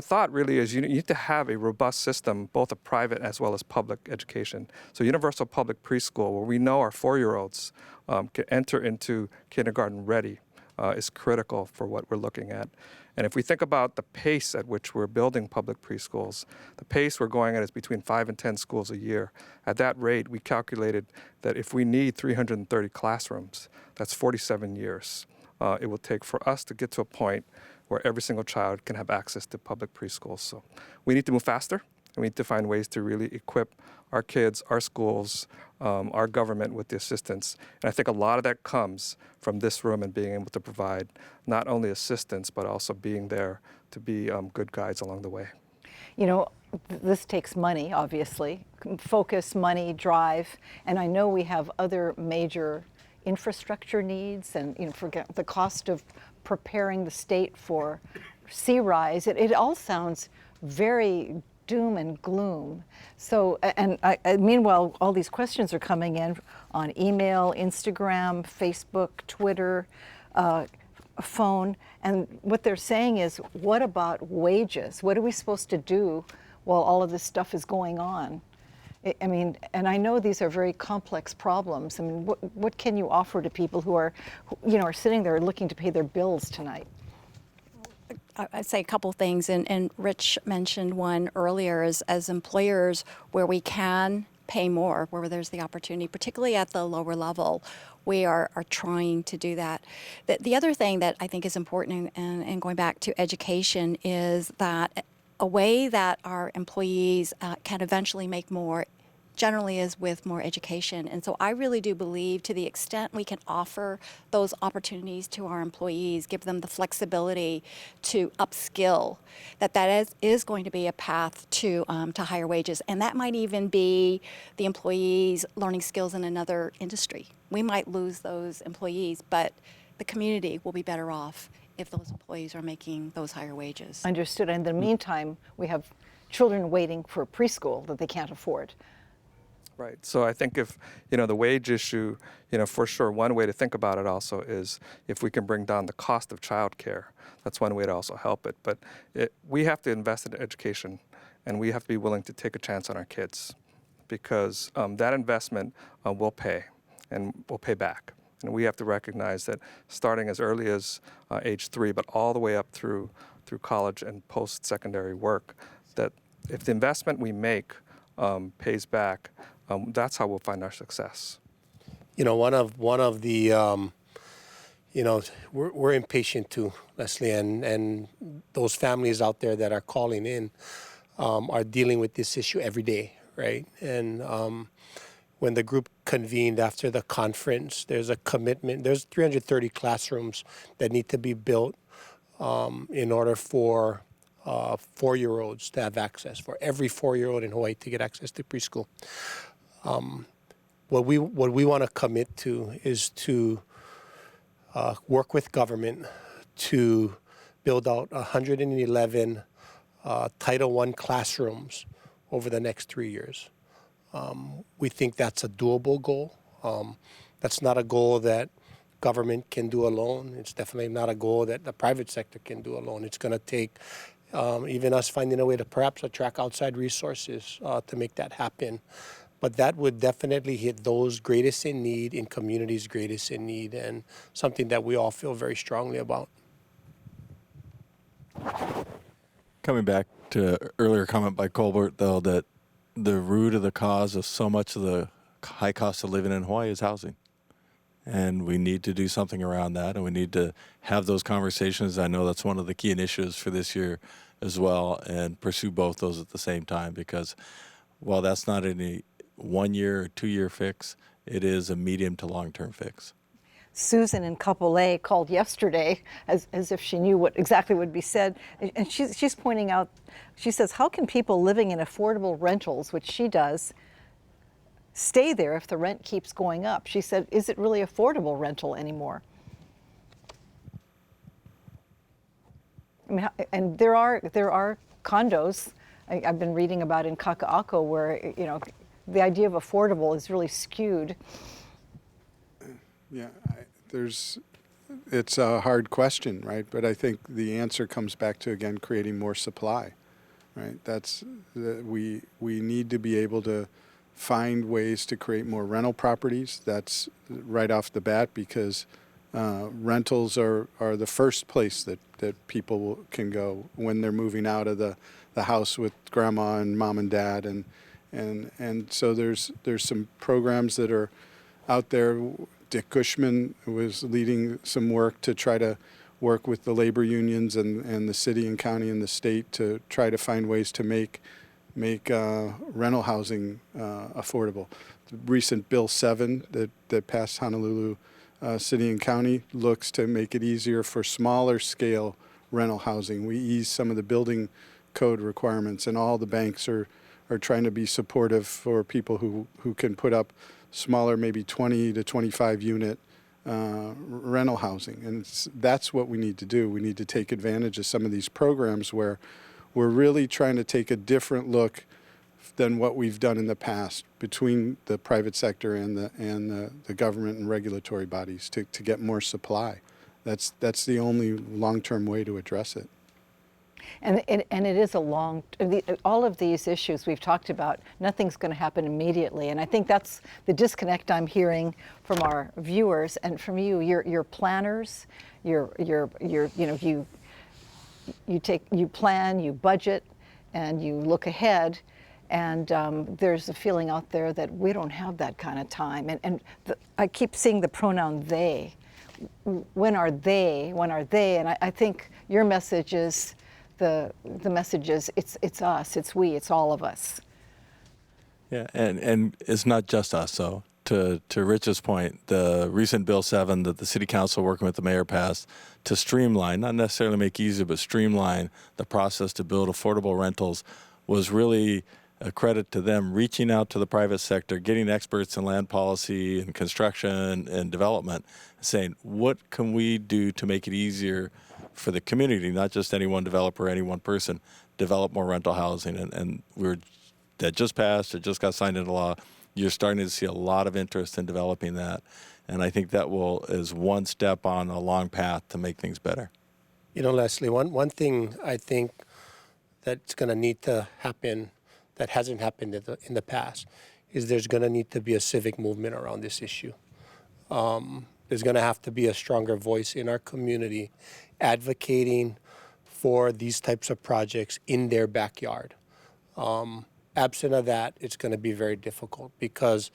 thought really is you need to have a robust system, both of private as well as public education. So universal public preschool, where we know our 4-year-olds can enter into kindergarten ready, is critical for what we're looking at. And if we think about the pace at which we're building public preschools, the pace we're going at is between 5 and 10 schools a year. At that rate, we calculated that if we need 330 classrooms, that's 47 years. It will take for us to get to a point where every single child can have access to public preschools. So we need to move faster, and we need to find ways to really equip our kids, our schools, our government with the assistance. And I think a lot of that comes from this room and being able to provide not only assistance, but also being there to be good guides along the way. You know, this takes money, obviously, focus, money, drive, and I know we have other major infrastructure needs, and forget the cost of preparing the state for sea rise. It all sounds very doom and gloom. So, and meanwhile, all these questions are coming in on email, Instagram, Facebook, Twitter, phone, and what they're saying is, what about wages? What are we supposed to do while all of this stuff is going on? I mean, and I know these are very complex problems. I mean, what can you offer to people who are sitting there looking to pay their bills tonight? I'd say a couple things, and Rich mentioned one earlier, as employers where we can pay more, where there's the opportunity, particularly at the lower level, we are trying to do that. The other thing that I think is important, and going back to education, is that a way that our employees can eventually make more generally is with more education. And so I really do believe, to the extent we can offer those opportunities to our employees, give them the flexibility to upskill, that is going to be a path to higher wages. And that might even be the employees learning skills in another industry. We might lose those employees, but the community will be better off if those employees are making those higher wages. Understood. And in the meantime, we have children waiting for preschool that they can't afford. Right. So I think if, the wage issue, for sure, one way to think about it also is if we can bring down the cost of childcare. That's one way to also help it. But we have to invest in education, and we have to be willing to take a chance on our kids, because that investment will pay, and will pay back. And we have to recognize that starting as early as age 3, but all the way up through college and post-secondary work, that if the investment we make pays back, that's how we'll find our success. One of the, we're impatient too, Leslie, and those families out there that are calling in are dealing with this issue every day, right? And when the group convened after the conference, there's a commitment. There's 330 classrooms that need to be built in order for 4-year-olds to have access, for every 4-year-old in Hawaii to get access to preschool. What we want to commit to is to work with government to build out 111 Title I classrooms over the next 3 years. We think that's a doable goal. That's not a goal that government can do alone. It's definitely not a goal that the private sector can do alone. It's going to take even us finding a way to perhaps attract outside resources to make that happen. But that would definitely hit those greatest in need in communities greatest in need, and something that we all feel very strongly about. Coming back to earlier comment by Colbert, though, that the root of the cause of so much of the high cost of living in Hawaii is housing. And we need to do something around that, and we need to have those conversations. I know that's one of the key initiatives for this year as well, and pursue both those at the same time, because while that's not any 1 year or 2 year fix, it is a medium to long-term fix. Susan in Kapolei called yesterday as if she knew what exactly would be said. And she's pointing out, she says, how can people living in affordable rentals, which she does, stay there if the rent keeps going up? She said, is it really affordable rental anymore? I mean, and there are condos I've been reading about in Kaka'ako where, you know, the idea of affordable is really skewed. Yeah, it's a hard question, right? But I think the answer comes back to, again, creating more supply, right? We need to be able to find ways to create more rental properties. That's right off the bat, because rentals are the first place that people can go when they're moving out of the house with grandma and mom and dad, and so there's some programs that are out there. Dick Gushman was leading some work to try to work with the labor unions and the city and county and the state to try to find ways to make rental housing affordable. The recent Bill 7 that passed Honolulu City and County looks to make it easier for smaller scale rental housing. We ease some of the building code requirements, and all the banks are trying to be supportive for people who can put up smaller, maybe 20 to 25 unit rental housing. And that's what we need to do. We need to take advantage of some of these programs where we're really trying to take a different look than what we've done in the past between the private sector and the government and regulatory bodies to get more supply. That's the only long-term way to address it. And it is all of these issues we've talked about, nothing's going to happen immediately. And I think that's the disconnect I'm hearing from our viewers and from you. You're planners, you plan, you budget, and you look ahead. And there's a feeling out there that we don't have that kind of time. And I keep seeing the pronoun they. When are they? When are they? And I think your message is, the message is it's us, it's we, it's all of us. Yeah, and it's not just us. So to Rich's point, the recent Bill 7 that the City Council working with the mayor passed to streamline, not necessarily make easier, but streamline the process to build affordable rentals was really a credit to them reaching out to the private sector, getting experts in land policy and construction and development, saying, what can we do to make it easier for the community, not just any one developer, any one person, develop more rental housing. And that just passed, it just got signed into law. You're starting to see a lot of interest in developing that. And I think that is one step on a long path to make things better. You know, Leslie, one thing I think that's going to need to happen that hasn't happened in the past is there's going to need to be a civic movement around this issue. There's going to have to be a stronger voice in our community advocating for these types of projects in their backyard. Absent of that, it's going to be very difficult because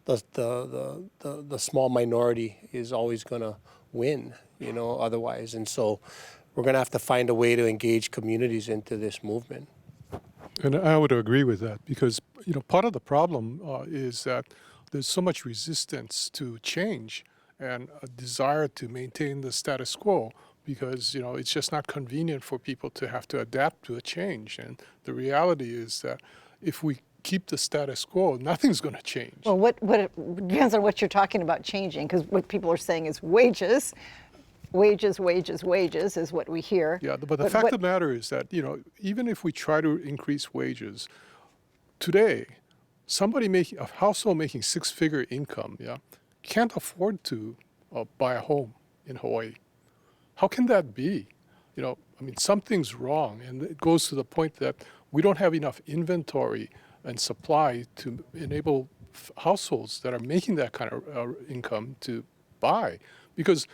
the small minority is always going to win, you know, otherwise. And so we're going to have to find a way to engage communities into this movement. And I would agree with that because, you know, part of the problem is that there's so much resistance to change and a desire to maintain the status quo because, you know, it's just not convenient for people to have to adapt to a change. And the reality is that if we keep the status quo, nothing's going to change. Well, what it depends on what you're talking about changing, because what people are saying is wages. Wages is what we hear. Yeah, but the fact of the matter is that, you know, even if we try to increase wages, today, a household making six-figure income, can't afford to buy a home in Hawaii. How can that be? You know, I mean, something's wrong, and it goes to the point that we don't have enough inventory and supply to enable households that are making that kind of income to buy. Because,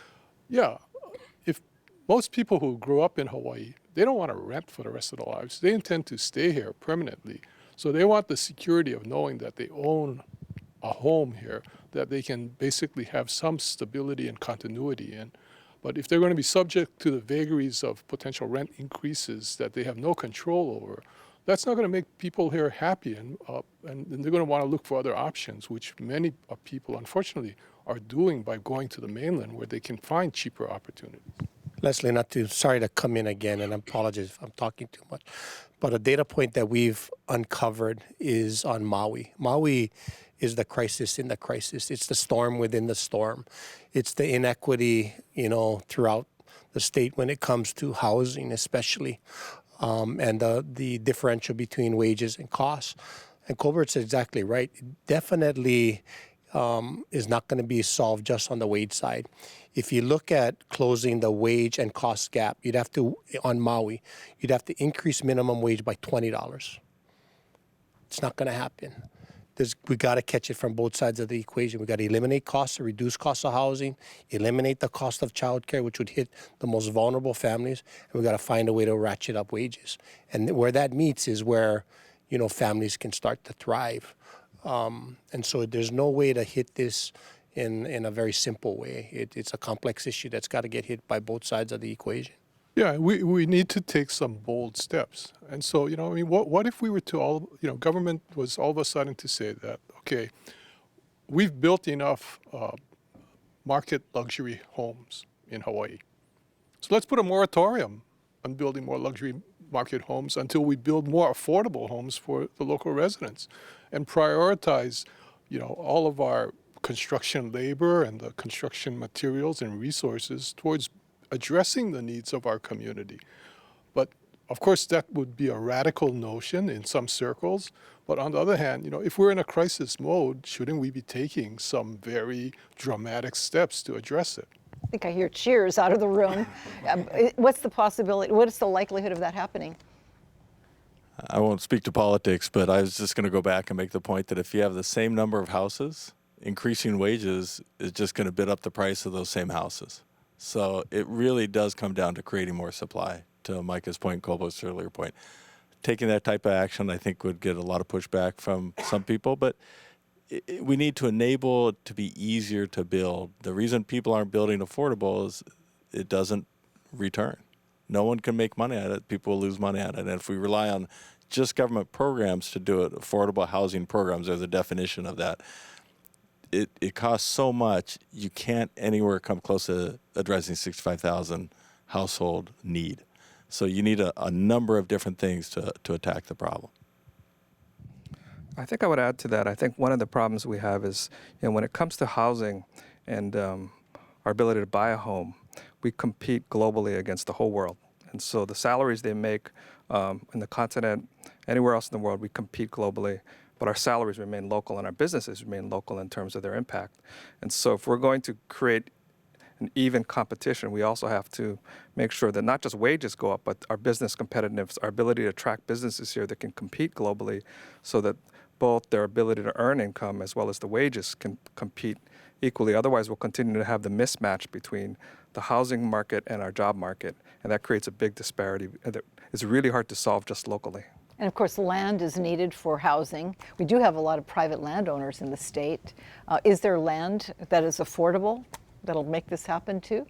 if most people who grow up in Hawaii, they don't want to rent for the rest of their lives. They intend to stay here permanently. So they want the security of knowing that they own a home here, that they can basically have some stability and continuity in. But if they're going to be subject to the vagaries of potential rent increases that they have no control over, that's not going to make people here happy, and they're going to want to look for other options, which many people, unfortunately, are doing by going to the mainland where they can find cheaper opportunities. Leslie, sorry to come in again, and I apologize if I'm talking too much, but a data point that we've uncovered is on Maui. Maui is the crisis in the crisis. It's the storm within the storm. It's the inequity, throughout the state when it comes to housing, especially, and the differential between wages and costs. And Colbert's exactly right. It definitely is not going to be solved just on the wage side. If you look at closing the wage and cost gap, on Maui, you'd have to increase minimum wage by $20. It's not going to happen. We got to catch it from both sides of the equation. We got to eliminate costs or reduce costs of housing, eliminate the cost of childcare, which would hit the most vulnerable families, and we got to find a way to ratchet up wages. And where that meets is where, families can start to thrive. And so there's no way to hit this in a very simple way. It's a complex issue that's got to get hit by both sides of the equation. Yeah, we need to take some bold steps. And so, what if we were to government was all of a sudden to say that, okay, we've built enough market luxury homes in Hawaii. So let's put a moratorium on building more luxury market homes until we build more affordable homes for the local residents and prioritize, all of our construction labor and the construction materials and resources towards addressing the needs of our community. But of course, that would be a radical notion in some circles. But on the other hand, if we're in a crisis mode, shouldn't we be taking some very dramatic steps to address it? I think I hear cheers out of the room. What's the possibility? What is the likelihood of that happening? I won't speak to politics, but I was just going to go back and make the point that if you have the same number of houses, increasing wages is just going to bid up the price of those same houses. So it really does come down to creating more supply, to Micah's point, Colbert's earlier point. Taking that type of action, I think, would get a lot of pushback from some people, but we need to enable it to be easier to build. The reason people aren't building affordable is it doesn't return. No one can make money at it. People will lose money at it. And if we rely on just government programs to do it, affordable housing programs, there's a definition of that. It costs so much, you can't anywhere come close to addressing 65,000 household need. So you need a number of different things to attack the problem. I think I would add to that. I think one of the problems we have is, when it comes to housing and our ability to buy a home, we compete globally against the whole world. And so the salaries they make in the continent, anywhere else in the world, we compete globally. But our salaries remain local and our businesses remain local in terms of their impact. And so if we're going to create an even competition, we also have to make sure that not just wages go up, but our business competitiveness, our ability to attract businesses here that can compete globally so that both their ability to earn income as well as the wages can compete equally. Otherwise, we'll continue to have the mismatch between the housing market and our job market, and that creates a big disparity that is really hard to solve just locally. And of course, land is needed for housing. We do have a lot of private landowners in the state. Is there land that is affordable that'll make this happen too?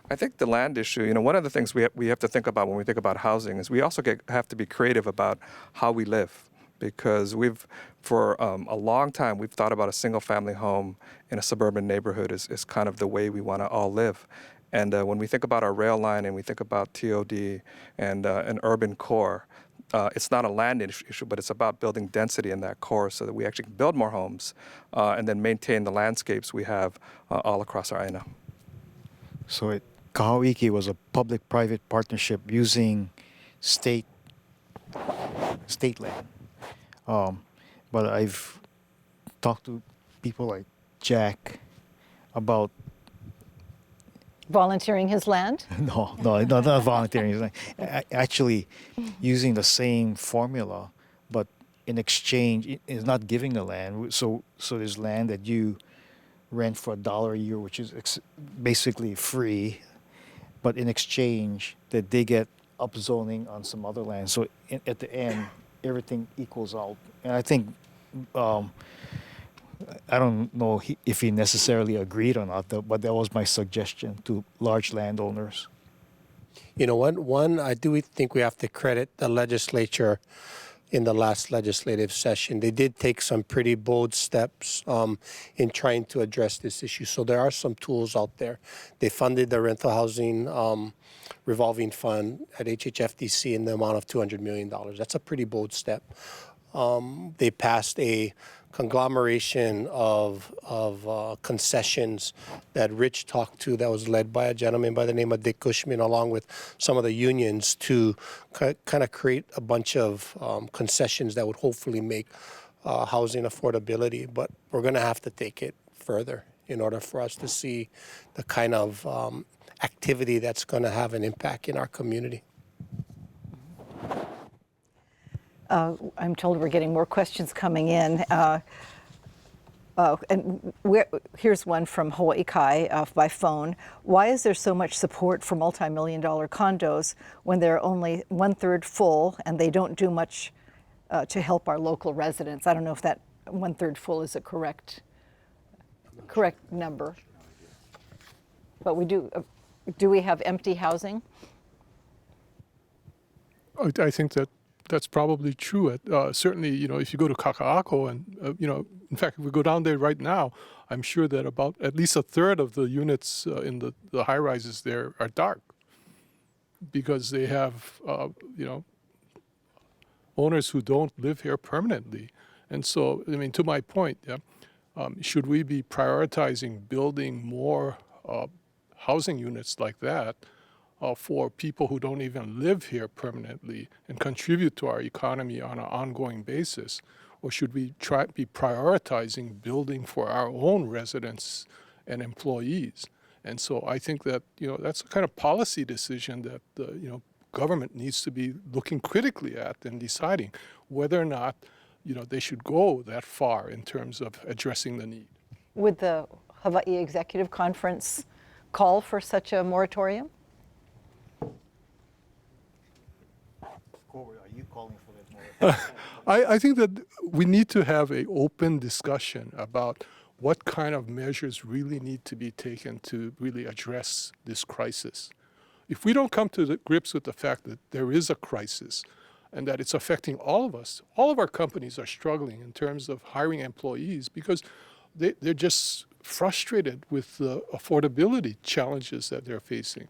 I think the land issue, one of the things we have to think about when we think about housing is we also have to be creative about how we live. Because for a long time, we've thought about a single family home in a suburban neighborhood is kind of the way we want to all live. And when we think about our rail line and we think about TOD and an urban core, it's not a land issue, but it's about building density in that core so that we actually can build more homes and then maintain the landscapes we have all across our Aina. So Kahauiki was a public-private partnership using state land. But I've talked to people like Jack about volunteering his land? No, not volunteering his land. Actually, using the same formula, but in exchange, it's not giving the land. So there's land that you rent for $1 a year, which is basically free, but in exchange, that they get upzoning on some other land. So at the end, everything equals out. And I think, I don't know if he necessarily agreed or not, but that was my suggestion to large landowners. You know what? One, I do think we have to credit the legislature, in the last legislative session. They did take some pretty bold steps in trying to address this issue. So there are some tools out there. They funded the rental housing revolving fund at HHFDC in the amount of $200 million. That's a pretty bold step. They passed a conglomeration of concessions that Rich talked to that was led by a gentleman by the name of Dick Cushman, along with some of the unions, to kind of create a bunch of concessions that would hopefully make housing affordability. But we're going to have to take it further in order for us to see the kind of activity that's going to have an impact in our community. I'm told we're getting more questions coming in. Here's one from Hawaii Kai by phone. Why is there so much support for multi-million-dollar condos when they're only 1/3 full and they don't do much to help our local residents? I don't know if that 1/3 full is a correct number. But we do. Do we have empty housing? I think that's probably true. Certainly, if you go to Kaka'ako and, in fact, if we go down there right now, I'm sure that about at least 1/3 of the units in the high rises there are dark because they have, owners who don't live here permanently. And so, to my point, should we be prioritizing building more housing units like that for people who don't even live here permanently and contribute to our economy on an ongoing basis? Or should we be prioritizing building for our own residents and employees? And so I think that, that's a kind of policy decision that, government needs to be looking critically at and deciding whether or not, they should go that far in terms of addressing the need. Would the Hawaii Executive Conference call for such a moratorium? Are you calling for that moratorium? I think that we need to have an open discussion about what kind of measures really need to be taken to really address this crisis. If we don't come to grips with the fact that there is a crisis and that it's affecting all of us, all of our companies are struggling in terms of hiring employees because they're just frustrated with the affordability challenges that they're facing.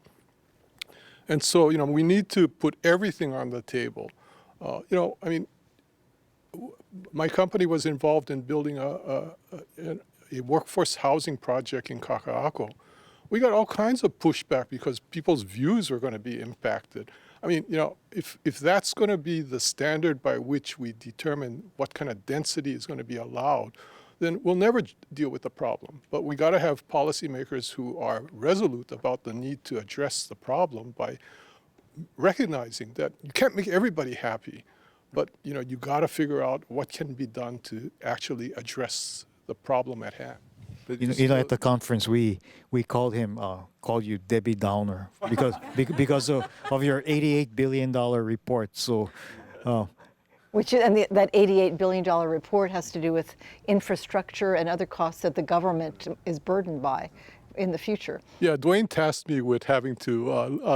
And so, we need to put everything on the table. My company was involved in building a workforce housing project in Kaka'ako. We got all kinds of pushback because people's views were going to be impacted. If that's going to be the standard by which we determine what kind of density is going to be allowed, then we'll never deal with the problem. But we got to have policymakers who are resolute about the need to address the problem by recognizing that you can't make everybody happy, but you got to figure out what can be done to actually address the problem at hand. At the conference, we called you Debbie Downer because of your $88 billion report. So. That $88 billion report has to do with infrastructure and other costs that the government is burdened by in the future. Yeah, Duane tasked me with having to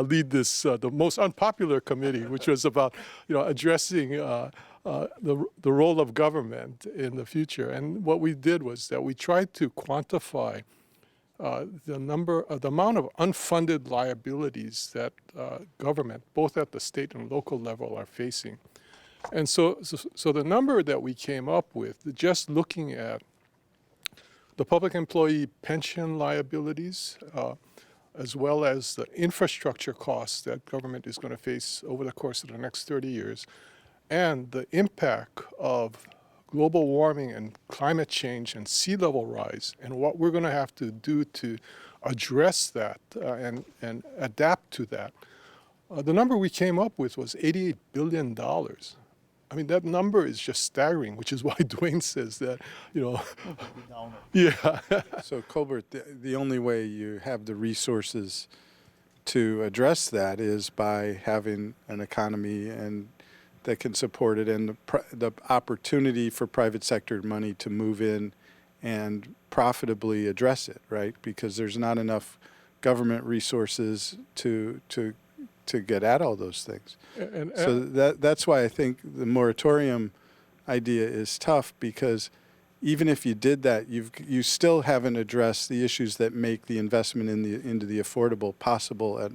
lead this, the most unpopular committee, which was about addressing the role of government in the future. And what we did was that we tried to quantify the amount of unfunded liabilities that government, both at the state and local level, are facing. And so the number that we came up with, just looking at the public employee pension liabilities, as well as the infrastructure costs that government is going to face over the course of the next 30 years, and the impact of global warming and climate change and sea level rise, and what we're going to have to do to address that and adapt to that. The number we came up with was $88 billion. That number is just staggering, which is why Duane says that, Yeah. So, Colbert, the only way you have the resources to address that is by having an economy and that can support it, and the opportunity for private sector money to move in and profitably address it, right? Because there's not enough government resources to to get at all those things. And So that's why I think the moratorium idea is tough, because even if you did that, you still haven't addressed the issues that make the investment into the affordable possible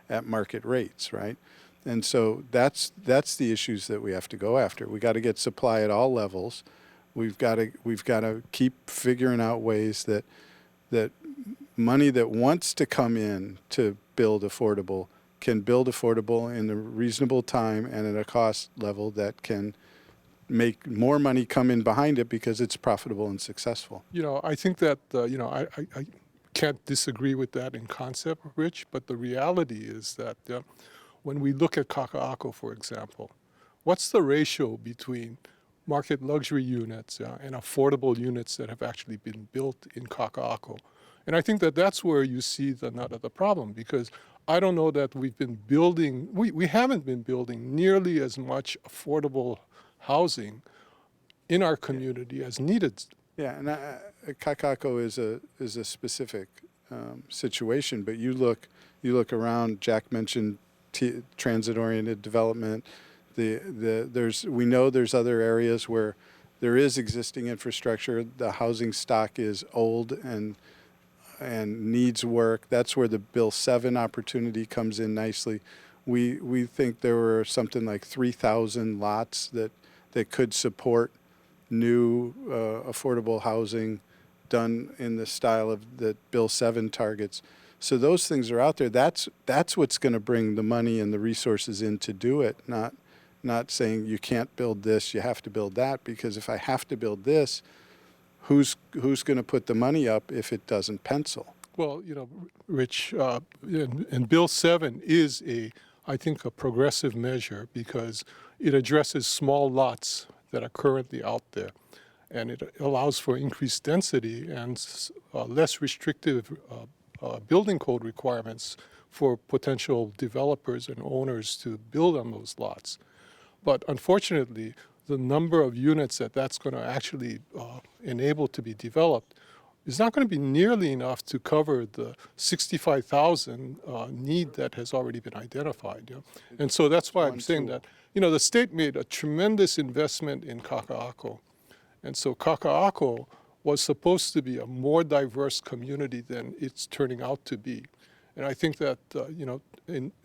at market rates, right? And so that's the issues that we have to go after. We got to get supply at all levels. We've got to keep figuring out ways that money that wants to come in to build affordable can build affordable in a reasonable time and at a cost level that can make more money come in behind it because it's profitable and successful. I think that, I can't disagree with that in concept, Rich, but the reality is that when we look at Kaka'ako, for example, what's the ratio between market luxury units and affordable units that have actually been built in Kaka'ako? And I think that that's where you see the nut of the problem, because I don't know that we've been building, we haven't been building nearly as much affordable housing in our community as needed. Yeah, and Kaka'ako is a specific situation, but you look around. Jack mentioned transit-oriented development. We know there's other areas where there is existing infrastructure. The housing stock is old and needs work. That's where the Bill 7 opportunity comes in nicely. We think there were something like 3,000 lots that could support new affordable housing done in the style of the Bill 7 targets. So those things are out there. That's what's going to bring the money and the resources in to do it, not saying you can't build this, you have to build that, because if I have to build this, who's going to put the money up if it doesn't pencil? Well, Rich, and Bill 7 is I think, a progressive measure because it addresses small lots that are currently out there, and it allows for increased density and less restrictive building code requirements for potential developers and owners to build on those lots. But unfortunately, the number of units that's going to actually enable to be developed is not going to be nearly enough to cover the 65,000 need that has already been identified. And so that's why I'm saying that, the state made a tremendous investment in Kaka'ako. And so Kaka'ako was supposed to be a more diverse community than it's turning out to be. And I think that,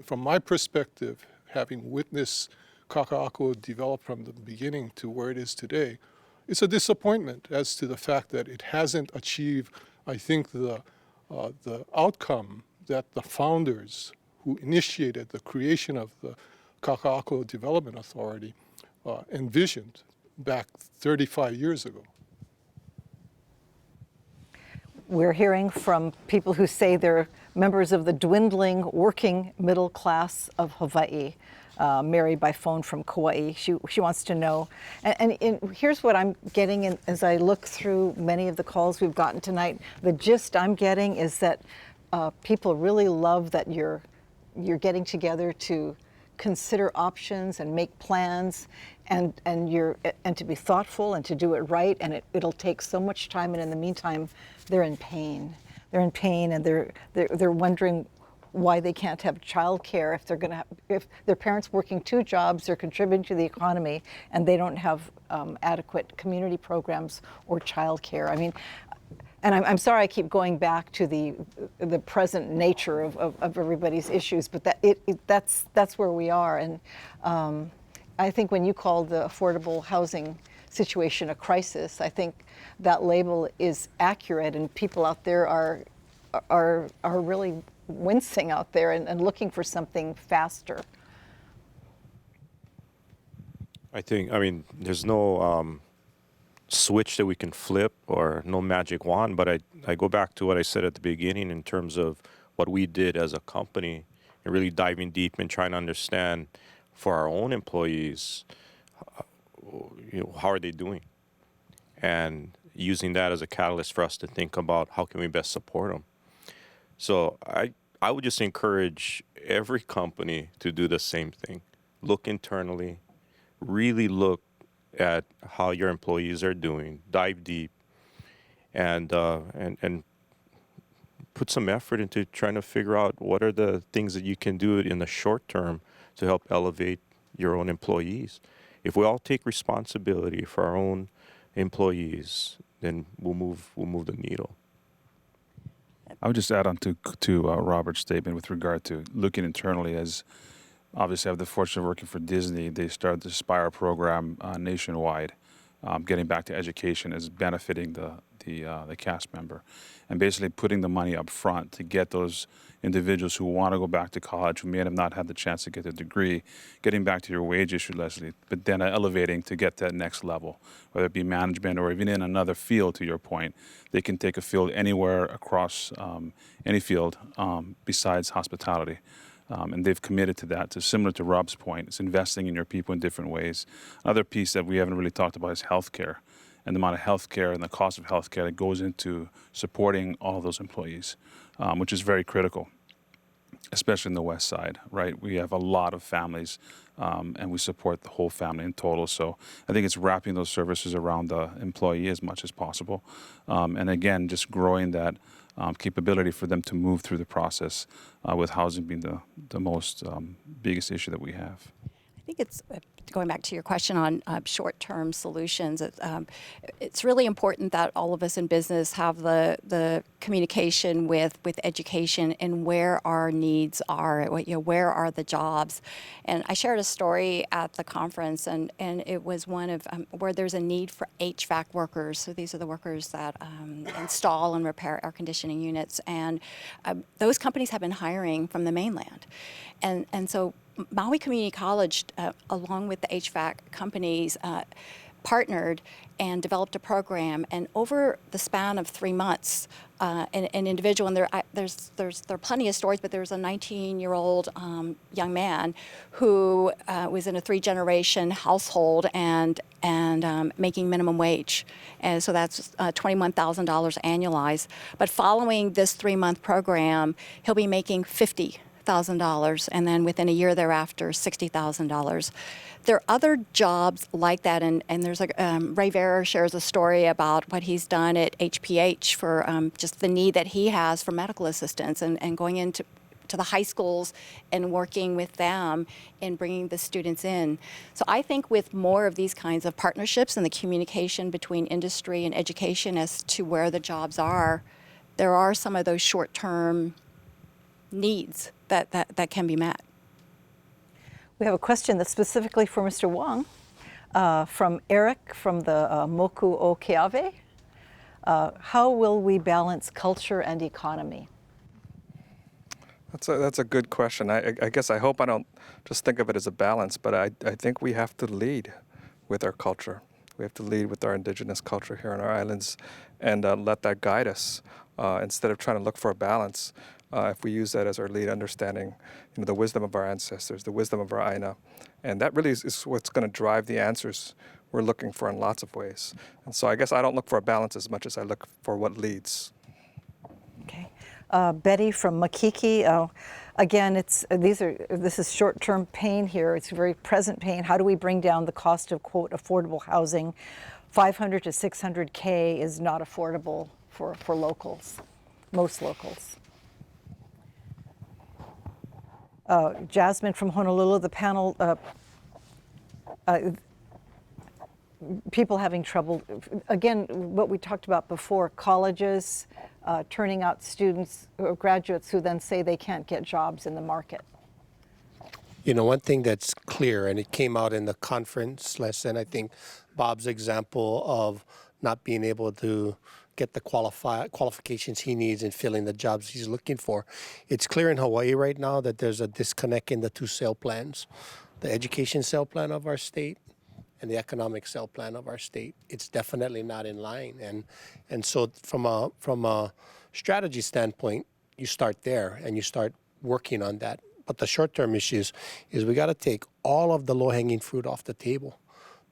from my perspective, having witnessed Kaka'ako develop from the beginning to where it is today, it's a disappointment as to the fact that it hasn't achieved, I think, the outcome that the founders who initiated the creation of the Kaka'ako Development Authority envisioned back 35 years ago. We're hearing from people who say they're members of the dwindling working middle class of Hawaii. Mary by phone from Kauai. She wants to know, and here's what I'm getting as I look through many of the calls we've gotten tonight. The gist I'm getting is that people really love that you're getting together to consider options and make plans, and to be thoughtful and to do it right. And it'll take so much time, and in the meantime, they're in pain. They're in pain, and they're wondering why they can't have childcare if their parents working 2 jobs, they're contributing to the economy, and they don't have adequate community programs or childcare. I mean, and I'm sorry I keep going back to the present nature of everybody's issues, but that's where we are. And I think when you call the affordable housing situation a crisis, I think that label is accurate, and people out there are really wincing out there and looking for something faster. I mean, there's no switch that we can flip or no magic wand, but I go back to what I said at the beginning in terms of what we did as a company and really diving deep and trying to understand for our own employees, how are they doing? And using that as a catalyst for us to think about how can we best support them. So I would just encourage every company to do the same thing. Look internally, really look at how your employees are doing, dive deep, and put some effort into trying to figure out what are the things that you can do in the short term to help elevate your own employees. If we all take responsibility for our own employees, then we'll move the needle. I would just add on to Robert's statement with regard to looking internally. As obviously I have the fortune of working for Disney. They started the Aspire program nationwide, getting back to education as benefiting the cast member, and basically putting the money up front to get those individuals who want to go back to college, who may have not had the chance to get a degree, getting back to your wage issue, Leslie, but then elevating to get to that next level, whether it be management or even in another field, to your point. They can take a field anywhere across any field besides hospitality. And they've committed to that. So similar to Rob's point, it's investing in your people in different ways. Another piece that we haven't really talked about is healthcare, and the amount of healthcare and the cost of healthcare that goes into supporting all of those employees, which is very critical, especially in the West Side, right? We have a lot of families, and we support the whole family in total. So I think it's wrapping those services around the employee as much as possible. And again, just growing that capability for them to move through the process, with housing being the most biggest issue that we have. I think it's going back to your question on short-term solutions. It's really important that all of us in business have the communication with education and where our needs are, where are the jobs. And I shared a story at the conference, and it was one of where there's a need for HVAC workers. So these are the workers that install and repair air conditioning units, and those companies have been hiring from the mainland, and so Maui Community College, along with the HVAC companies, partnered and developed a program. And over the span of 3 months, an individual, and there are plenty of stories, but there was a 19-year-old young man who was in a 3-generation household and making minimum wage, and so that's $21,000 annualized. But following this 3-month program, he'll be making $50,000, and then within a year thereafter, $60,000. There are other jobs like that, and there's Ray Vera shares a story about what he's done at HPH for just the need that he has for medical assistants, and going into the high schools and working with them and bringing the students in. So I think with more of these kinds of partnerships and the communication between industry and education as to where the jobs are, there are some of those short-term needs that can be met. We have a question that's specifically for Mr. Wong from Eric from the Moku o Keawe. How will we balance culture and economy? That's a good question. I guess I hope I don't just think of it as a balance, but I think we have to lead with our culture. We have to lead with our indigenous culture here on our islands, and let that guide us instead of trying to look for a balance. If we use that as our lead, understanding the wisdom of our ancestors, the wisdom of our Aina, and that really is what's going to drive the answers we're looking for in lots of ways. And so I guess I don't look for a balance as much as I look for what leads. Okay, Betty from Makiki. Again, this is short-term pain here. It's very present pain. How do we bring down the cost of, quote, affordable housing? 500 to 600K is not affordable for locals, most locals. Jasmine from Honolulu, the panel, people having trouble. Again, what we talked about before, colleges turning out students or graduates who then say they can't get jobs in the market. You know, one thing that's clear, and it came out in the conference lesson, I think Bob's example of not being able to get the qualifications he needs in filling the jobs he's looking for. It's clear in Hawaii right now that there's a disconnect in the two SAIL plans, the education SAIL plan of our state and the economic SAIL plan of our state. It's definitely not in line. And so from a strategy standpoint, you start there and you start working on that. But the short-term issues is we got to take all of the low-hanging fruit off the table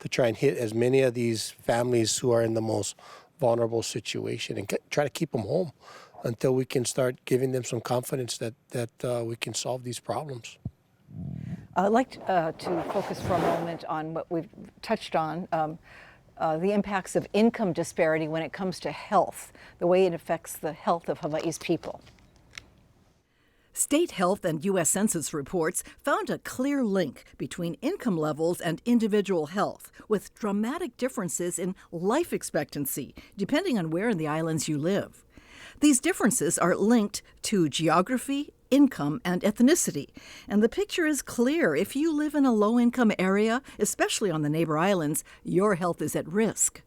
to try and hit as many of these families who are in the most vulnerable situation and try to keep them home until we can start giving them some confidence that we can solve these problems. I'd like to focus for a moment on what we've touched on. the impacts of income disparity when it comes to health, the way it affects the health of Hawaii's people. State health and U.S. Census reports found a clear link between income levels and individual health, with dramatic differences in life expectancy, depending on where in the islands you live. These differences are linked to geography, income, and ethnicity. And the picture is clear. If you live in a low-income area, especially on the neighbor islands, your health is at risk.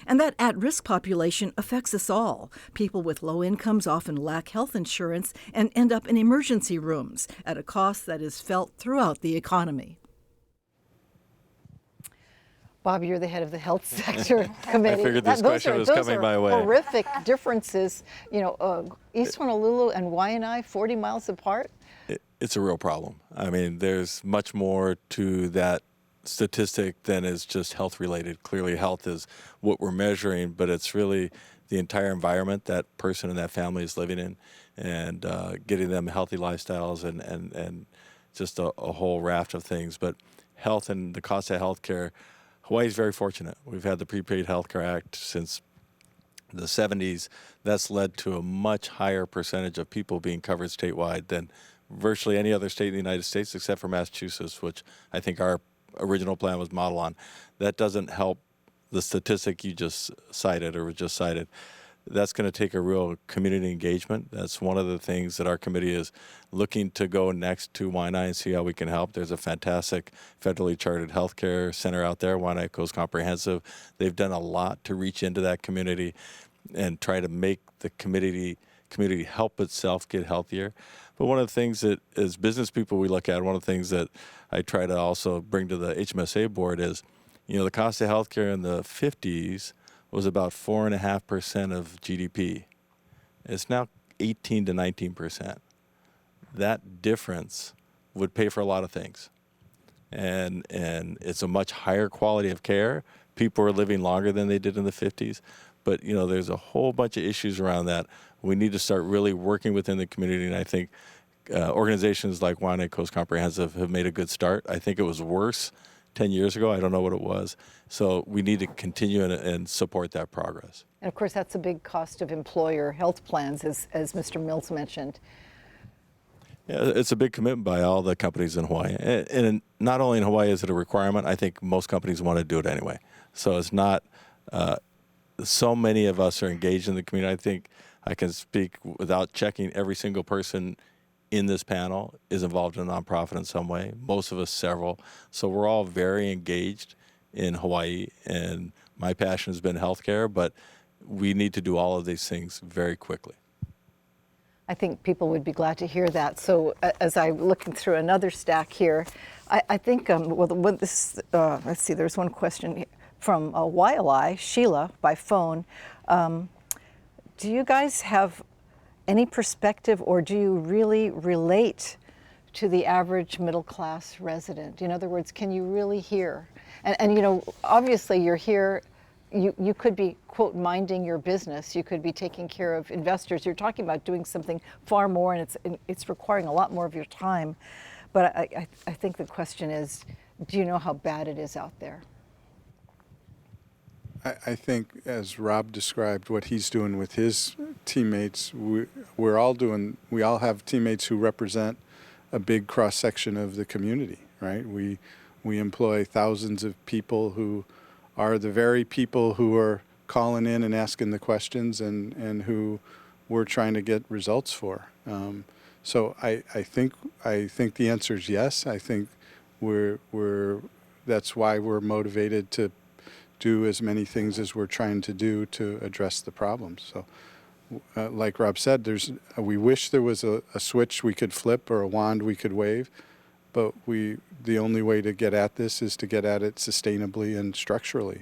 And that at-risk population affects us all. People with low incomes often lack health insurance and end up in emergency rooms at a cost that is felt throughout the economy. Bob, you're the head of the Health Sector Committee. I figured this question was coming my way. Horrific differences. You know, East Honolulu and Waianae, 40 miles apart. It's a real problem. I mean, there's much more to that statistic than is just health related. Clearly health is what we're measuring, but it's really the entire environment that person and that family is living in, and getting them healthy lifestyles and just a whole raft of things. But health and the cost of health care, Hawaii is very fortunate. We've had the Prepaid Health Care Act since the 70s. That's led to a much higher percentage of people being covered statewide than virtually any other state in the United States except for Massachusetts, which I think our original plan was modeled on. That doesn't help the statistic you just cited or was just cited. That's going to take a real community engagement. That's one of the things that our committee is looking to go next to Waianae and see how we can help. There's a fantastic federally chartered healthcare center out there, Waianae Coast Comprehensive. They've done a lot to reach into that community and try to make the community help itself get healthier. But one of the things that as business people we look at, one of the things that I try to also bring to the HMSA board is, you know, the cost of healthcare in the 50s was about 4.5% of GDP. It's now 18 to 19%. That difference would pay for a lot of things. And it's a much higher quality of care. People are living longer than they did in the 50s. But, you know, there's a whole bunch of issues around that. We need to start really working within the community, and I think organizations like Waianae Coast Comprehensive have made a good start. I think it was worse 10 years ago. I don't know what it was. So we need to continue and support that progress. And of course, that's a big cost of employer health plans, as Mr. Mills mentioned. Yeah, it's a big commitment by all the companies in Hawaii. And not only in Hawaii is it a requirement, I think most companies want to do it anyway. So it's not, so many of us are engaged in the community. I think I can speak without checking every single person in this panel is involved in a nonprofit in some way, most of us several. So we're all very engaged in Hawaii, and my passion has been healthcare, but we need to do all of these things very quickly. I think people would be glad to hear that. So as I'm looking through another stack here, I think, let's see, there's one question here from Waialae, Sheila, by phone. Do you guys have any perspective, or do you really relate to the average middle-class resident? In other words, can you really hear? And you know, obviously you're here, you could be, quote, minding your business. You could be taking care of investors. You're talking about doing something far more, and it's requiring a lot more of your time. But I think the question is, do you know how bad it is out there? I think, as Rob described, what he's doing with his teammates, we all have teammates who represent a big cross-section of the community, right? We employ thousands of people who are the very people who are calling in and asking the questions and who we're trying to get results for. So I think the answer is yes. I think that's why we're motivated to do as many things as we're trying to do to address the problems. So like Rob said, we wish there was a switch we could flip or a wand we could wave, but the only way to get at this is to get at it sustainably and structurally.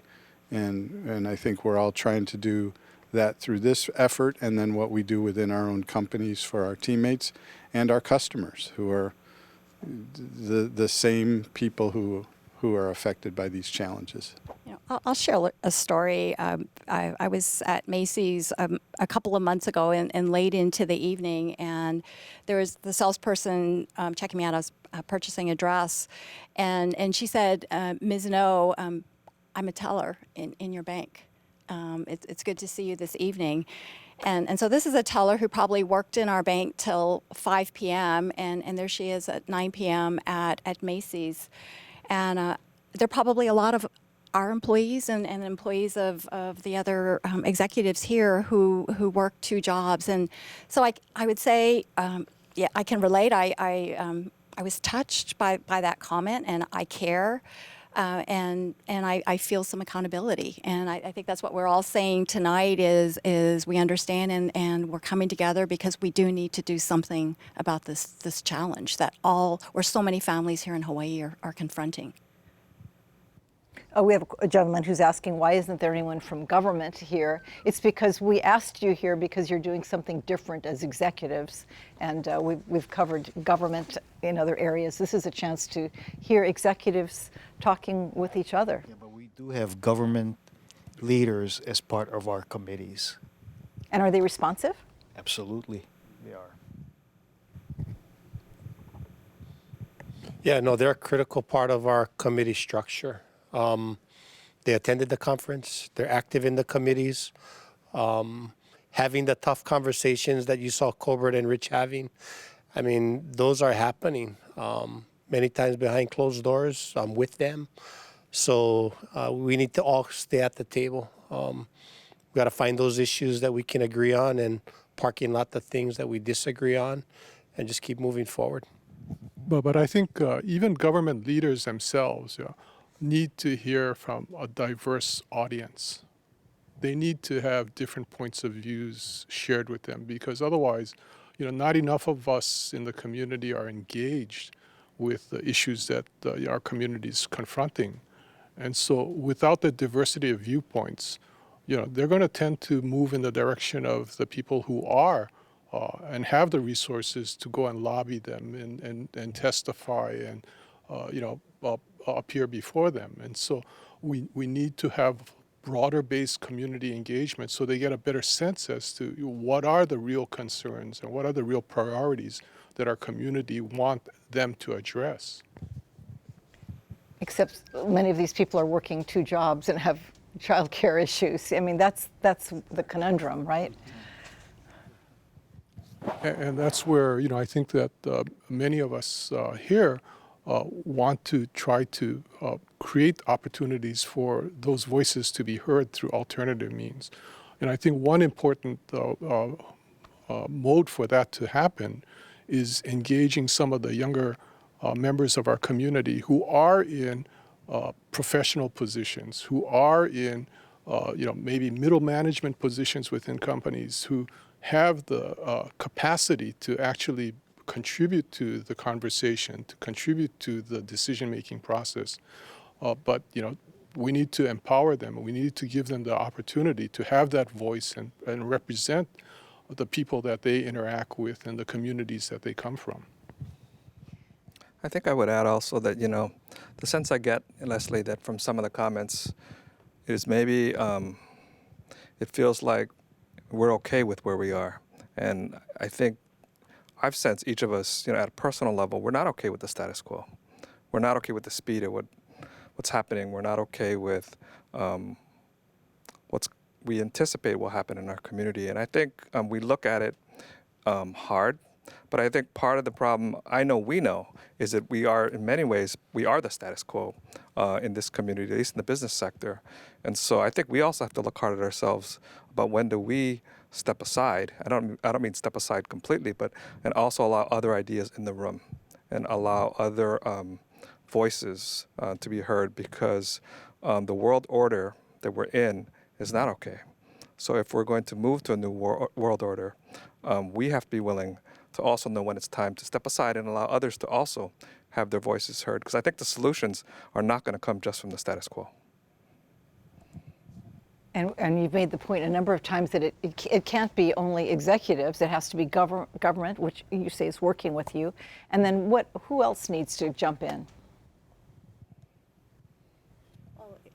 And I think we're all trying to do that through this effort, and then what we do within our own companies for our teammates and our customers, who are the same people who are affected by these challenges. You know, I'll share a story. I was at Macy's a couple of months ago and late into the evening, and there was the salesperson checking me out. I was purchasing a dress, and she said, Ms. No, I'm a teller in your bank. It's good to see you this evening. And so this is a teller who probably worked in our bank till 5 p.m. And there she is at 9 p.m. at Macy's. And there are probably a lot of our employees and employees of the other executives here who work 2 jobs. And so I would say, yeah, I can relate. I was touched by that comment, and I care. And I feel some accountability, and I think that's what we're all saying tonight is we understand and we're coming together because we do need to do something about this challenge that or so many families here in Hawaii are confronting. We have a gentleman who's asking, why isn't there anyone from government here? It's because we asked you here because you're doing something different as executives, and we've covered government in other areas. This is a chance to hear executives talking with each other. Yeah, but we do have government leaders as part of our committees. And are they responsive? Absolutely, they are. Yeah, no, they're a critical part of our committee structure. They attended the conference. They're active in the committees, having the tough conversations that you saw Colbert and Rich having. I mean, those are happening many times behind closed doors. I'm with them. So we need to all stay at the table. We got to find those issues that we can agree on and parking lot the things that we disagree on and just keep moving forward. But I think even government leaders themselves need to hear from a diverse audience. They need to have different points of views shared with them, because otherwise, not enough of us in the community are engaged with the issues that our community is confronting. And so without the diversity of viewpoints, they're going to tend to move in the direction of the people who are and have the resources to go and lobby them and testify and appear before them. And so we need to have broader-based community engagement so they get a better sense as to what are the real concerns and what are the real priorities that our community want them to address. Except many of these people are working 2 jobs and have childcare issues. I mean, that's the conundrum, right? And that's where, I think that many of us here want to try to create opportunities for those voices to be heard through alternative means. And I think one important mode for that to happen is engaging some of the younger members of our community who are in professional positions, who are in maybe middle management positions within companies, who have the capacity to actually contribute to the conversation, to contribute to the decision-making process. But we need to empower them. We need to give them the opportunity to have that voice and represent the people that they interact with and the communities that they come from. I think I would add also that, the sense I get, Leslie, that from some of the comments is maybe it feels like we're okay with where we are. And I think I've sensed each of us, at a personal level, we're not okay with the status quo. We're not okay with the speed of what's happening. We're not okay with we anticipate will happen in our community. And I think we look at it hard, but I think part of the problem, we know, is that we are, in many ways, we are the status quo in this community, at least in the business sector. And so I think we also have to look hard at ourselves about when do we step aside. I don't mean step aside completely, and also allow other ideas in the room and allow other voices to be heard, because the world order that we're in is not okay. So if we're going to move to a new world order, we have to be willing to also know when it's time to step aside and allow others to also have their voices heard, because I think the solutions are not going to come just from the status quo. And you've made the point a number of times that it can't be only executives. It has to be government, which you say is working with you. And then who else needs to jump in?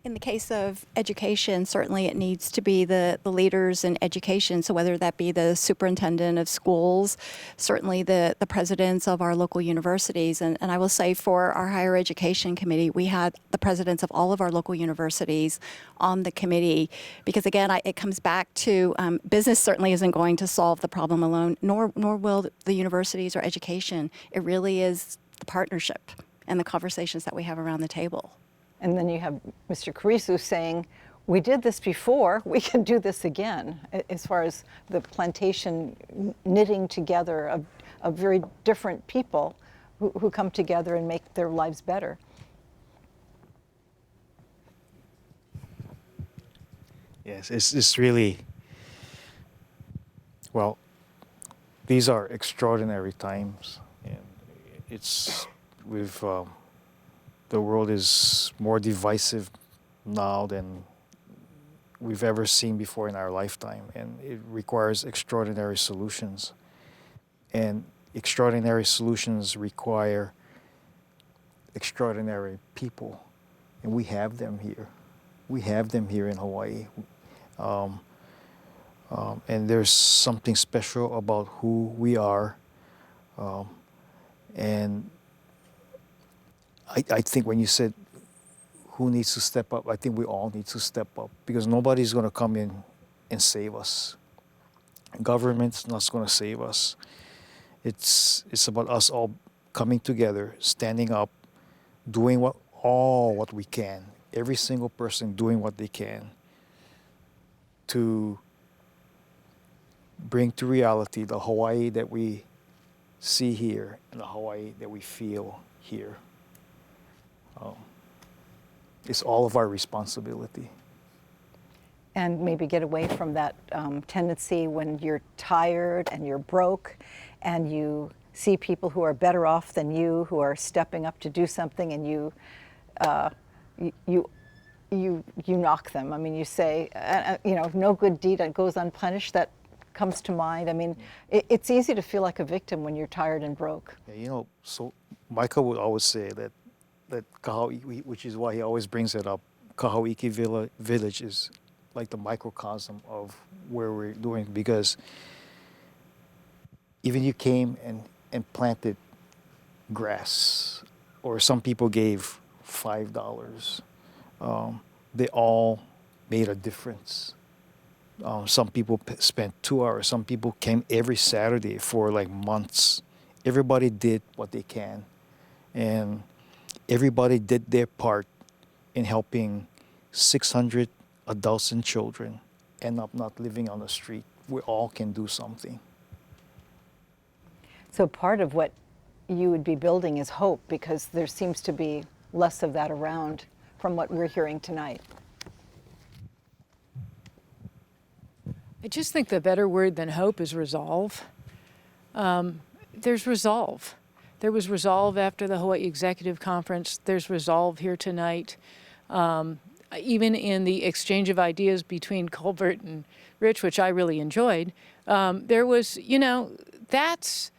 In the case of education, certainly it needs to be the leaders in education. So whether that be the superintendent of schools, certainly the presidents of our local universities. And I will say for our higher education committee, we had the presidents of all of our local universities on the committee. Because again, it comes back to business certainly isn't going to solve the problem alone, nor will the universities or education. It really is the partnership and the conversations that we have around the table. And then you have Mr. Kurisu saying, we did this before, we can do this again, as far as the plantation knitting together of very different people who come together and make their lives better. Yes, it's really, well, these are extraordinary times, and the world is more divisive now than we've ever seen before in our lifetime, and it requires extraordinary solutions. And extraordinary solutions require extraordinary people, and we have them here. We have them here in Hawaii. And there's something special about who we are. And I think when you said who needs to step up, I think we all need to step up, because nobody's going to come in and save us. Government's not going to save us. It's about us all coming together, standing up, doing what we can. Every single person doing what they can to bring to reality the Hawaii that we see here and the Hawaii that we feel here. It's all of our responsibility. And maybe get away from that tendency when you're tired and you're broke and you see people who are better off than you, who are stepping up to do something, and you knock them. I mean, you say, no good deed goes unpunished. That comes to mind. I mean, it's easy to feel like a victim when you're tired and broke. Yeah, so Micah would always say that Kahauiki, which is why he always brings it up, Kahauiki Village is like the microcosm of where we're doing, because even you came and planted grass, or some people gave $5. They all made a difference. Some people spent 2 hours. Some people came every Saturday for like months. Everybody did what they can. And everybody did their part in helping 600 adults and children end up not living on the street. We all can do something. So part of what you would be building is hope, because there seems to be less of that around from what we're hearing tonight. I just think the better word than hope is resolve. There's resolve. There was resolve after the Hawaii Executive Conference. There's resolve here tonight. Even in the exchange of ideas between Colbert and Rich, which I really enjoyed, there was, that's,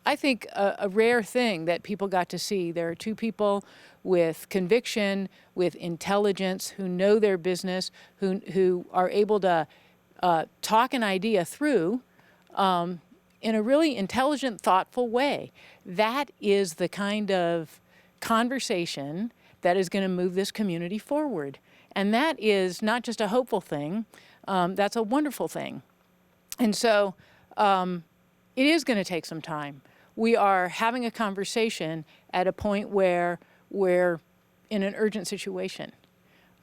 I think, a rare thing that people got to see. There are two people with conviction, with intelligence, who know their business, who are able to talk an idea through in a really intelligent, thoughtful way. That is the kind of conversation that is going to move this community forward. And that is not just a hopeful thing, that's a wonderful thing. And so it is going to take some time. We are having a conversation at a point where we're in an urgent situation.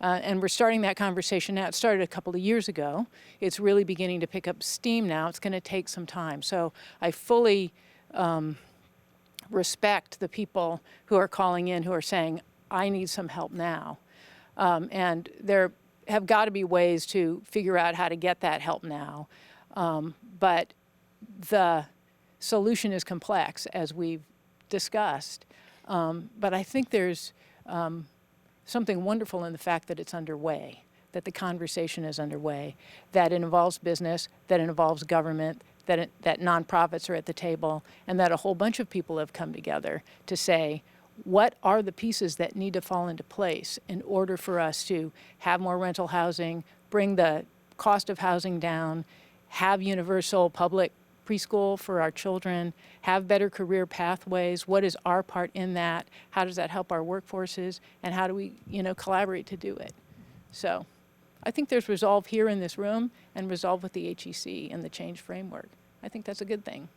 And we're starting that conversation now. It started a couple of years ago. It's really beginning to pick up steam now. It's going to take some time. So I fully respect the people who are calling in, who are saying, I need some help now. And there have got to be ways to figure out how to get that help now. But the solution is complex, as we've discussed. But I think there's something wonderful in the fact that it's underway, that the conversation is underway, that it involves business, that it involves government, that nonprofits are at the table, and that a whole bunch of people have come together to say, what are the pieces that need to fall into place in order for us to have more rental housing, bring the cost of housing down, have universal public preschool for our children, have better career pathways? What is our part in that? How does that help our workforces? And how do we, collaborate to do it? So I think there's resolve here in this room and resolve with the HEC and the change framework. I think that's a good thing.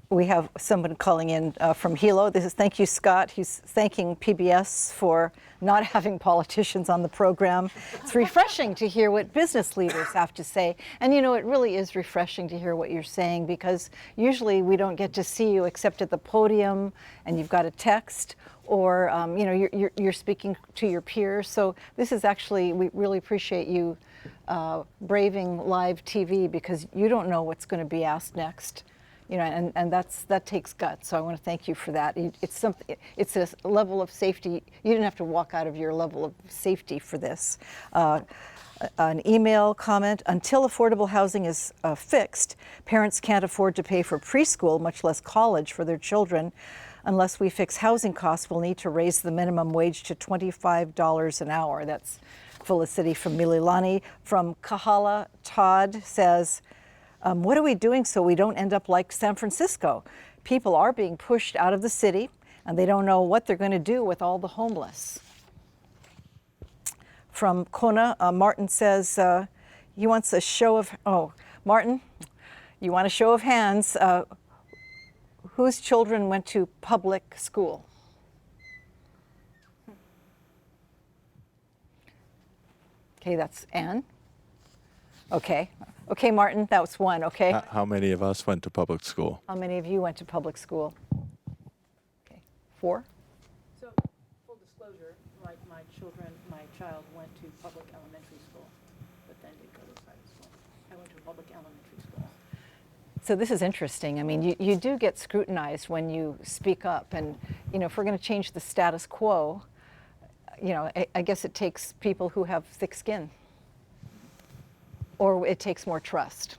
We have someone calling in from Hilo. This is thank you, Scott. He's thanking PBS for not having politicians on the program. It's refreshing to hear what business leaders have to say. And it really is refreshing to hear what you're saying, because usually we don't get to see you except at the podium and you've got a text, or you're speaking to your peers. So this is actually, we really appreciate you braving live TV, because you don't know what's going to be asked next. And that takes guts. So I want to thank you for that. It's a level of safety. You didn't have to walk out of your level of safety for this. An email comment: until affordable housing is fixed, parents can't afford to pay for preschool, much less college, for their children. Unless we fix housing costs, we'll need to raise the minimum wage to $25 an hour. That's Felicity from Mililani. From Kahala, Todd says, what are we doing so we don't end up like San Francisco? People are being pushed out of the city, and they don't know what they're going to do with all the homeless. From Kona, Martin says he wants a show of, Martin, you want a show of hands. Whose children went to public school? Okay, that's Anne. Okay, Martin, that was one, okay? How many of us went to public school? How many of you went to public school? Okay, 4? So, full disclosure, like my child went to public elementary school, but then did go to private school. I went to a public elementary school. So this is interesting. I mean, you do get scrutinized when you speak up, and if we're going to change the status quo, I guess it takes people who have thick skin. Or it takes more trust.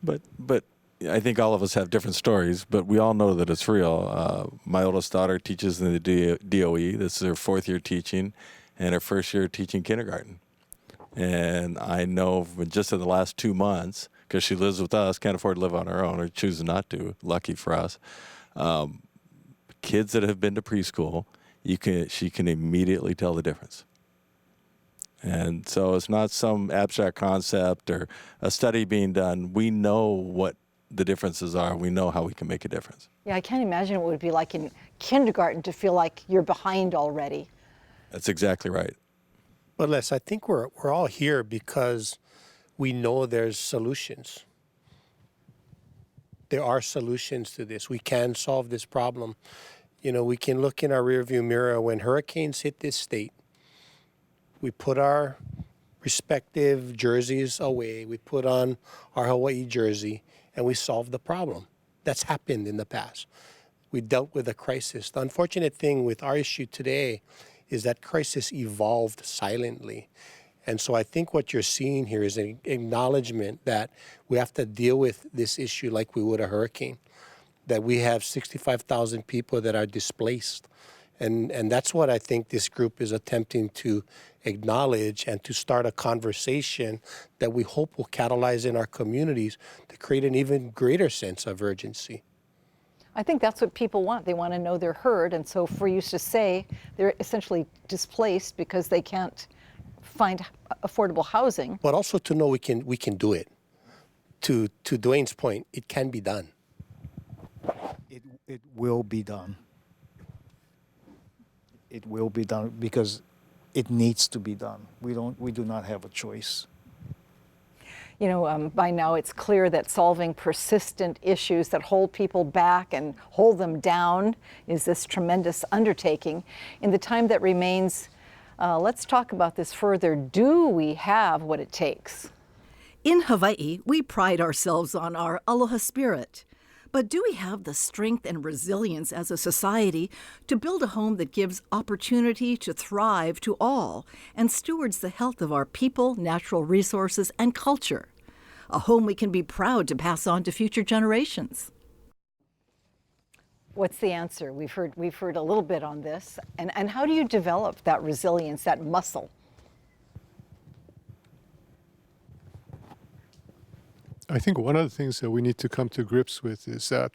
But I think all of us have different stories, but we all know that it's real. My oldest daughter teaches in the DOE. This is her 4th year teaching, and her 1st year teaching kindergarten. And I know just in the last 2 months, because she lives with us, can't afford to live on her own, or chooses not to, lucky for us, kids that have been to preschool, she can immediately tell the difference. And so it's not some abstract concept or a study being done. We know what the differences are. We know how we can make a difference. Yeah, I can't imagine what it would be like in kindergarten to feel like you're behind already. That's exactly right. But Les, I think we're all here because we know there's solutions. There are solutions to this. We can solve this problem. We can look in our rearview mirror when hurricanes hit this state. We put our respective jerseys away. We put on our Hawaii jersey, and we solved the problem. That's happened in the past. We dealt with a crisis. The unfortunate thing with our issue today is that crisis evolved silently. And so I think what you're seeing here is an acknowledgement that we have to deal with this issue like we would a hurricane, that we have 65,000 people that are displaced. And that's what I think this group is attempting to acknowledge and to start a conversation that we hope will catalyze in our communities to create an even greater sense of urgency. I think that's what people want. They want to know they're heard. And so for you to say they're essentially displaced because they can't find affordable housing. But also to know we can do it. To Duane's point, it can be done. It will be done. It will be done because it needs to be done. We do not have a choice. By now it's clear that solving persistent issues that hold people back and hold them down is this tremendous undertaking. In the time that remains, let's talk about this further. Do we have what it takes? In Hawaii, we pride ourselves on our aloha spirit. But do we have the strength and resilience as a society to build a home that gives opportunity to thrive to all and stewards the health of our people, natural resources, and culture? A home we can be proud to pass on to future generations. What's the answer? We've heard a little bit on this. And how do you develop that resilience, that muscle? I think one of the things that we need to come to grips with is that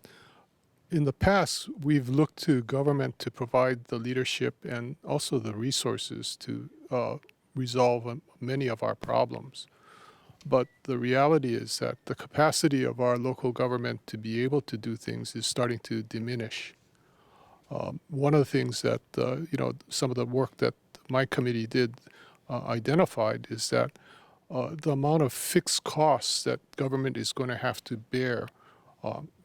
in the past, we've looked to government to provide the leadership and also the resources to resolve many of our problems. But the reality is that the capacity of our local government to be able to do things is starting to diminish. One of the things that, some of the work that my committee did identified is that the amount of fixed costs that government is going to have to bear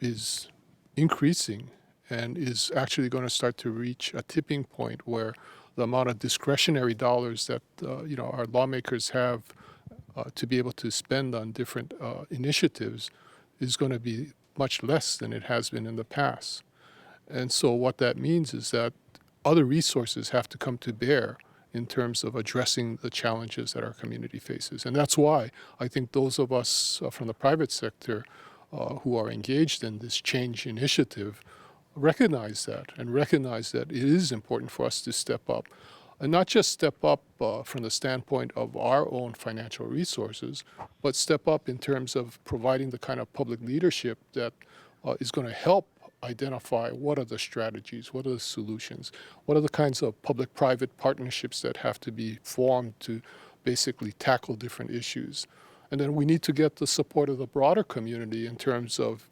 is increasing and is actually going to start to reach a tipping point where the amount of discretionary dollars that our lawmakers have to be able to spend on different initiatives is going to be much less than it has been in the past. And so what that means is that other resources have to come to bear in terms of addressing the challenges that our community faces. And that's why I think those of us from the private sector who are engaged in this change initiative recognize that it is important for us to step up. And not just step up from the standpoint of our own financial resources, but step up in terms of providing the kind of public leadership that is going to help identify what are the strategies, what are the solutions, what are the kinds of public-private partnerships that have to be formed to basically tackle different issues. And then we need to get the support of the broader community in terms of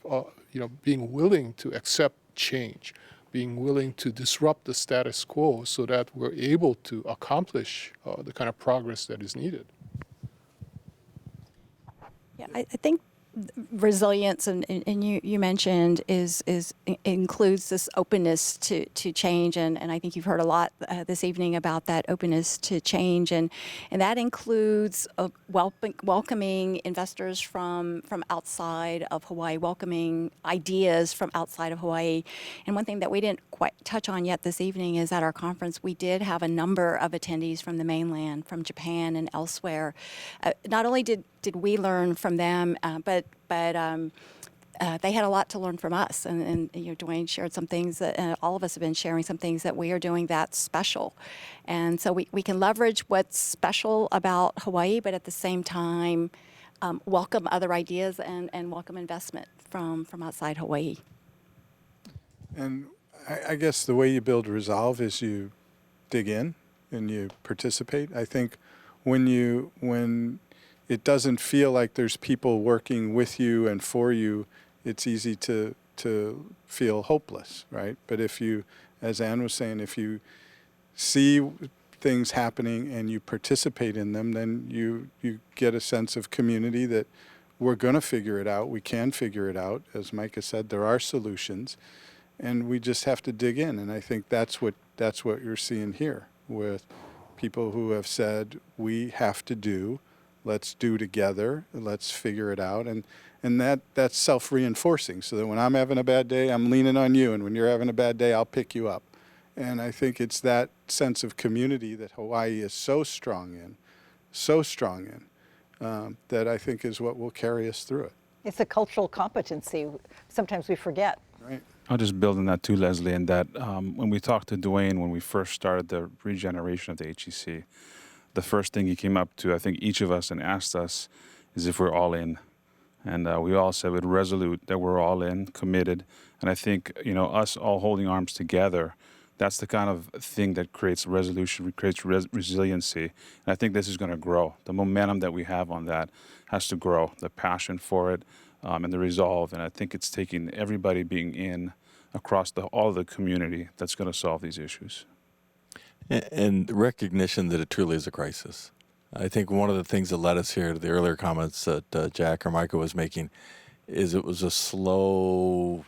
being willing to accept change, being willing to disrupt the status quo so that we're able to accomplish the kind of progress that is needed. Yeah, I think resilience, and you mentioned, includes this openness to change, and I think you've heard a lot this evening about that openness to change, and that includes welcoming investors from outside of Hawaii, welcoming ideas from outside of Hawaii. And one thing that we didn't quite touch on yet this evening is at our conference we did have a number of attendees from the mainland, from Japan and elsewhere. Not only did we learn from them, but they had a lot to learn from us. And Duane shared some things that all of us have been sharing some things that we are doing that's special. And so we can leverage what's special about Hawaii, but at the same time, welcome other ideas and welcome investment from outside Hawaii. And I guess the way you build resolve is you dig in and you participate. I think when it doesn't feel like there's people working with you and for you, it's easy to feel hopeless, right? But if you, as Ann was saying, if you see things happening and you participate in them, then you get a sense of community that we're going to figure it out. We can figure it out. As Micah said, there are solutions, and we just have to dig in. And I think that's what you're seeing here with people who have said, we have to do. Let's do together. Let's figure it out. And that's self-reinforcing, so that when I'm having a bad day, I'm leaning on you. And when you're having a bad day, I'll pick you up. And I think it's that sense of community that Hawaii is so strong in, that I think is what will carry us through it. It's a cultural competency. Sometimes we forget. Right. I'll just build on that too, Leslie, in that when we talked to Duane when we first started the regeneration of the HEC, the first thing he came up to, I think each of us, and asked us, is if we're all in. And we all said with resolute that we're all in, committed. And I think, us all holding arms together, that's the kind of thing that creates resolution, creates resiliency. And I think this is going to grow. The momentum that we have on that has to grow, the passion for it and the resolve. And I think it's taking everybody being in across all the community that's going to solve these issues. And recognition that it truly is a crisis. I think one of the things that led us here to the earlier comments that Jack or Micah was making is it was a slow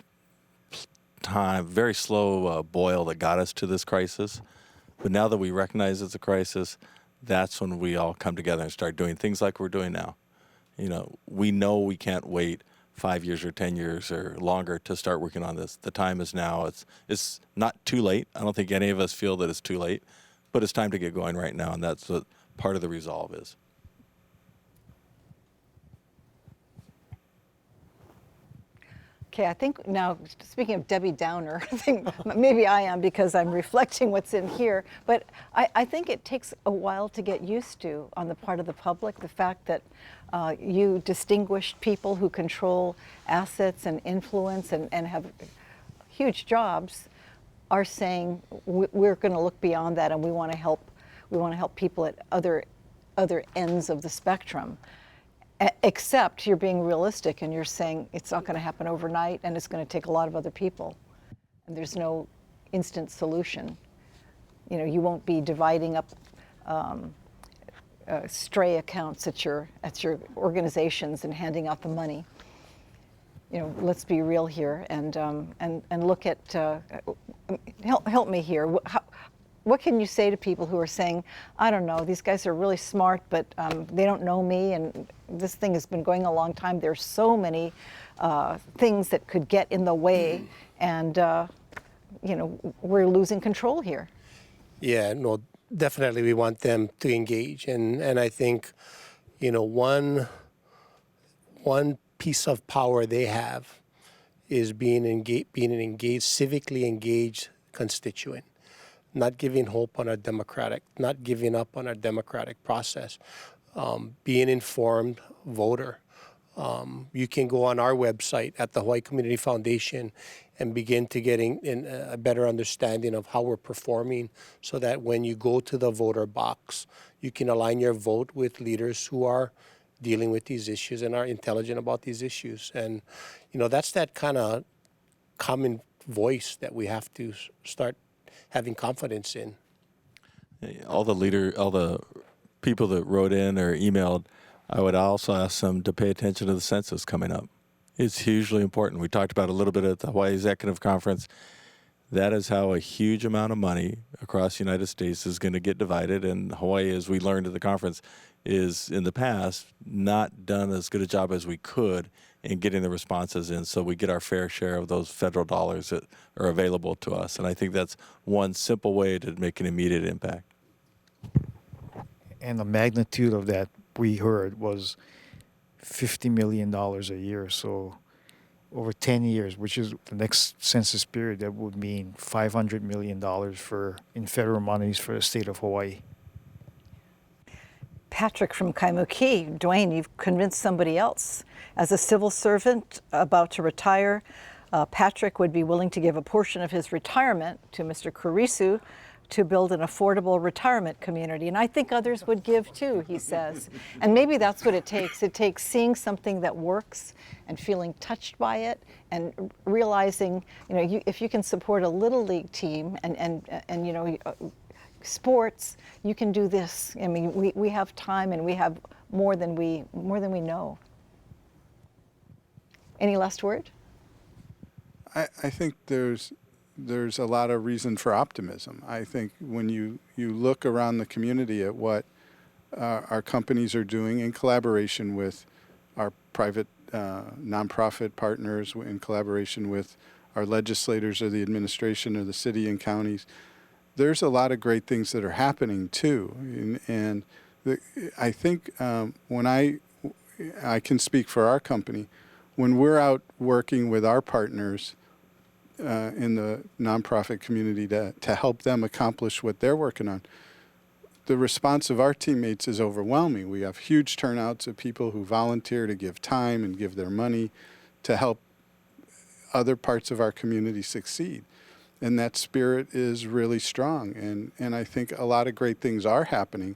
time, very slow boil that got us to this crisis. But now that we recognize it's a crisis, that's when we all come together and start doing things like we're doing now. We know we can't wait 5 years or 10 years or longer to start working on this. The time is now. It's not too late. I don't think any of us feel that it's too late, but it's time to get going right now, and that's what part of the resolve is. Okay, I think now, speaking of Debbie Downer, I think maybe I am because I'm reflecting what's in here, but I think it takes a while to get used to on the part of the public, the fact that you distinguished people who control assets and influence and have huge jobs are saying we're going to look beyond that and we want to help people at other ends of the spectrum. Except you're being realistic and you're saying it's not going to happen overnight and it's going to take a lot of other people. And there's no instant solution. You know, you won't be dividing up stray accounts at your organizations and handing out the money. You know, let's be real here and look at, help me here. What can you say to people who are saying, I don't know, these guys are really smart, but they don't know me, and this thing has been going a long time. There's so many things that could get in the way, and you know, we're losing control here. Yeah, no, definitely we want them to engage, and I think, you know, one piece of power they have is being an engaged, civically engaged constituent. Not giving hope on our democratic, not giving up on our democratic process, being informed voter. You can go on our website at the Hawaii'i Community Foundation and begin to getting a better understanding of how we're performing so that when you go to the voter box, you can align your vote with leaders who are dealing with these issues and are intelligent about these issues. And, you know, that's that kind of common voice that we have to start having confidence in. All the people that wrote in or emailed, I would also ask them to pay attention to the census coming up. It's hugely important. We talked about a little bit at the Hawaii Executive Conference. That is how a huge amount of money across the United States is going to get divided. And Hawaii, as we learned at the conference, is in the past not done as good a job as we could in getting the responses in so we get our fair share of those federal dollars that are available to us. And I think that's one simple way to make an immediate impact. And the magnitude of that we heard was $50 million a year. So over 10 years, which is the next census period, that would mean $500 million in federal monies for the state of Hawaii. Patrick from Kaimuki, Duane, you've convinced somebody else. As a civil servant about to retire, Patrick would be willing to give a portion of his retirement to Mr. Kurisu to build an affordable retirement community. And I think others would give too, he says. And maybe that's what it takes. It takes seeing something that works and feeling touched by it and realizing, you know, if you can support a little league team and you know, sports, you can do this. I mean, we have time and we have more than we know. Any last word? I think there's a lot of reason for optimism. I think when you look around the community at what our companies are doing in collaboration with our private nonprofit partners, in collaboration with our legislators or the administration or the city and counties, there's a lot of great things that are happening too. And I think when I can speak for our company, when we're out working with our partners in the nonprofit community to help them accomplish what they're working on, the response of our teammates is overwhelming. We have huge turnouts of people who volunteer to give time and give their money to help other parts of our community succeed. And that spirit is really strong. And I think a lot of great things are happening.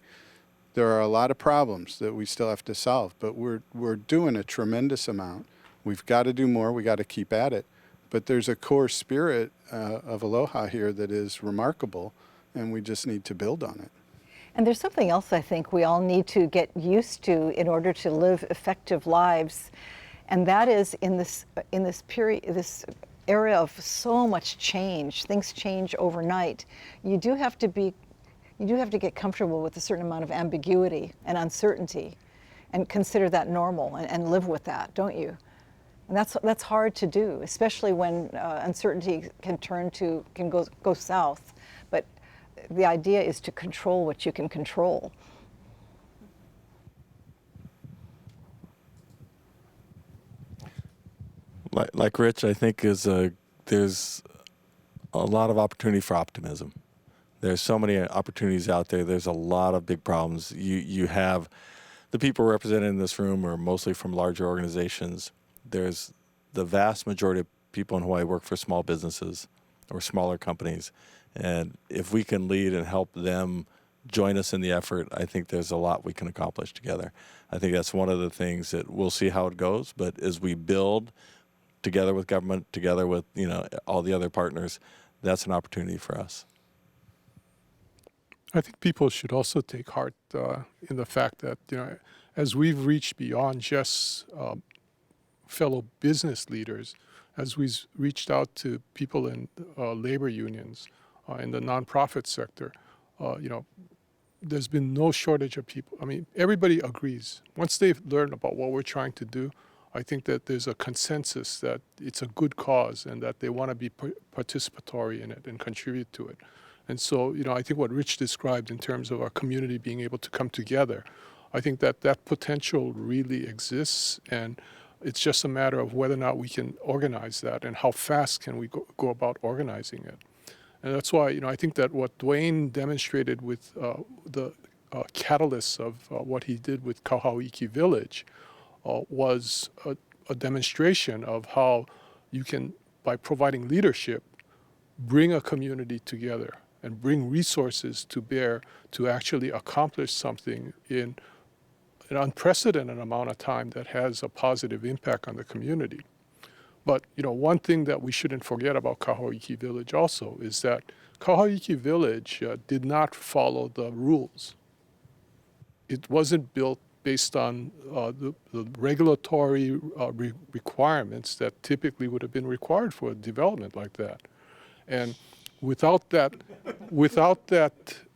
There are a lot of problems that we still have to solve, but we're doing a tremendous amount. We've got to do more. We got to keep at it. But there's a core spirit of aloha here that is remarkable, and we just need to build on it. And there's something else I think we all need to get used to in order to live effective lives, and that is in this period, this area of so much change. Things change overnight. You do have to get comfortable with a certain amount of ambiguity and uncertainty, and consider that normal and live with that, don't you? And that's hard to do, especially when uncertainty can go south. But the idea is to control what you can control. like Rich, I think there's a lot of opportunity for optimism. There's so many opportunities out there. There's a lot of big problems. You have the people represented in this room are mostly from larger organizations. There's the vast majority of people in Hawaii work for small businesses or smaller companies. And if we can lead and help them join us in the effort, I think there's a lot we can accomplish together. I think that's one of the things that we'll see how it goes. But as we build together with government, together with all the other partners, that's an opportunity for us. I think people should also take heart in the fact that, as we've reached beyond just fellow business leaders, as we've reached out to people in labor unions, in the nonprofit sector, there's been no shortage of people. I mean, everybody agrees. Once they've learned about what we're trying to do, I think that there's a consensus that it's a good cause and that they want to be participatory in it and contribute to it. And so, I think what Rich described in terms of our community being able to come together, I think that potential really exists, and it's just a matter of whether or not we can organize that and how fast can we go about organizing it. And that's why, I think that what Duane demonstrated with the catalyst of what he did with Kahauiki Village was a demonstration of how you can, by providing leadership, bring a community together and bring resources to bear to actually accomplish something in an unprecedented amount of time that has a positive impact on the community. But, one thing that we shouldn't forget about Kahauiki Village also is that Kahauiki Village did not follow the rules. It wasn't built based on the regulatory requirements that typically would have been required for a development like that. And without that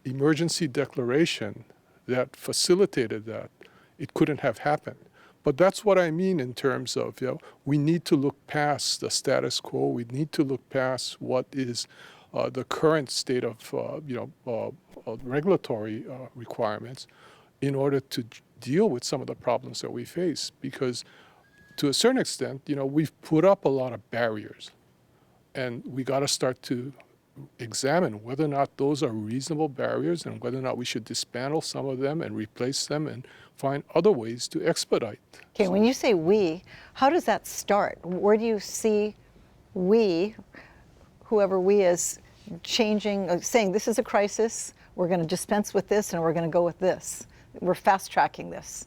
emergency declaration that facilitated that, it couldn't have happened. But that's what I mean in terms of, we need to look past the status quo. We need to look past what is the current state of, regulatory requirements in order to deal with some of the problems that we face. Because to a certain extent, we've put up a lot of barriers, and we got to start to examine whether or not those are reasonable barriers and whether or not we should dismantle some of them and replace them and find other ways to expedite. Okay, when you say we, how does that start? Where do you see we, whoever we is, changing, saying this is a crisis, we're going to dispense with this and we're going to go with this. We're fast tracking this.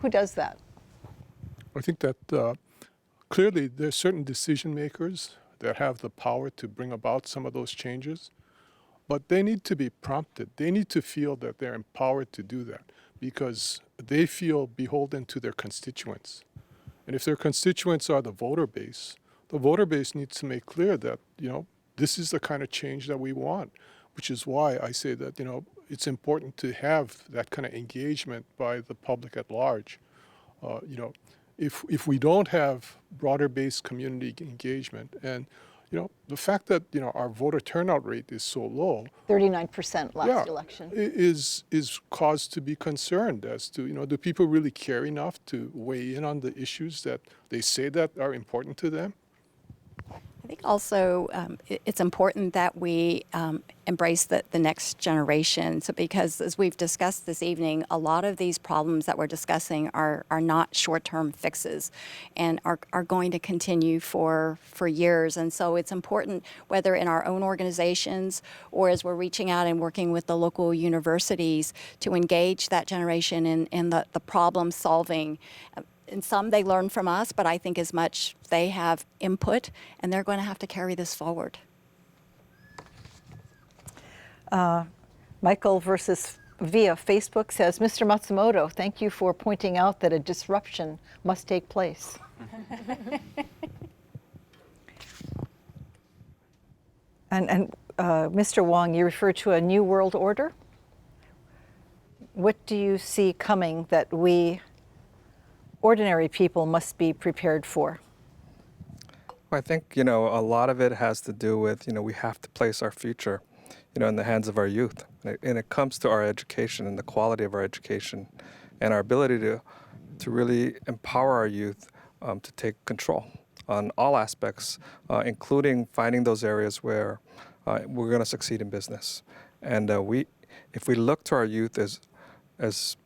Who does that? I think that clearly there's certain decision makers that have the power to bring about some of those changes, but they need to be prompted. They need to feel that they're empowered to do that because they feel beholden to their constituents. And if their constituents are the voter base needs to make clear that, this is the kind of change that we want, which is why I say that, it's important to have that kind of engagement by the public at large. If we don't have broader-based community engagement, and the fact that our voter turnout rate is so low, 39% last election, is cause to be concerned as to do people really care enough to weigh in on the issues that they say that are important to them? I think also it's important that we embrace the next generation. So because as we've discussed this evening, a lot of these problems that we're discussing are not short-term fixes and are going to continue for years. And so it's important, whether in our own organizations or as we're reaching out and working with the local universities, to engage that generation in the problem solving. And some they learn from us, but I think as much they have input, and they're going to have to carry this forward. Michael versus via Facebook says, Mr. Matsumoto, thank you for pointing out that a disruption must take place. And Mr. Wong, you refer to a new world order. What do you see coming that we ordinary people must be prepared for? Well, I think, a lot of it has to do with, we have to place our future, in the hands of our youth. And it comes to our education and the quality of our education and our ability to really empower our youth to take control on all aspects, including finding those areas where we're going to succeed in business. And if we look to our youth as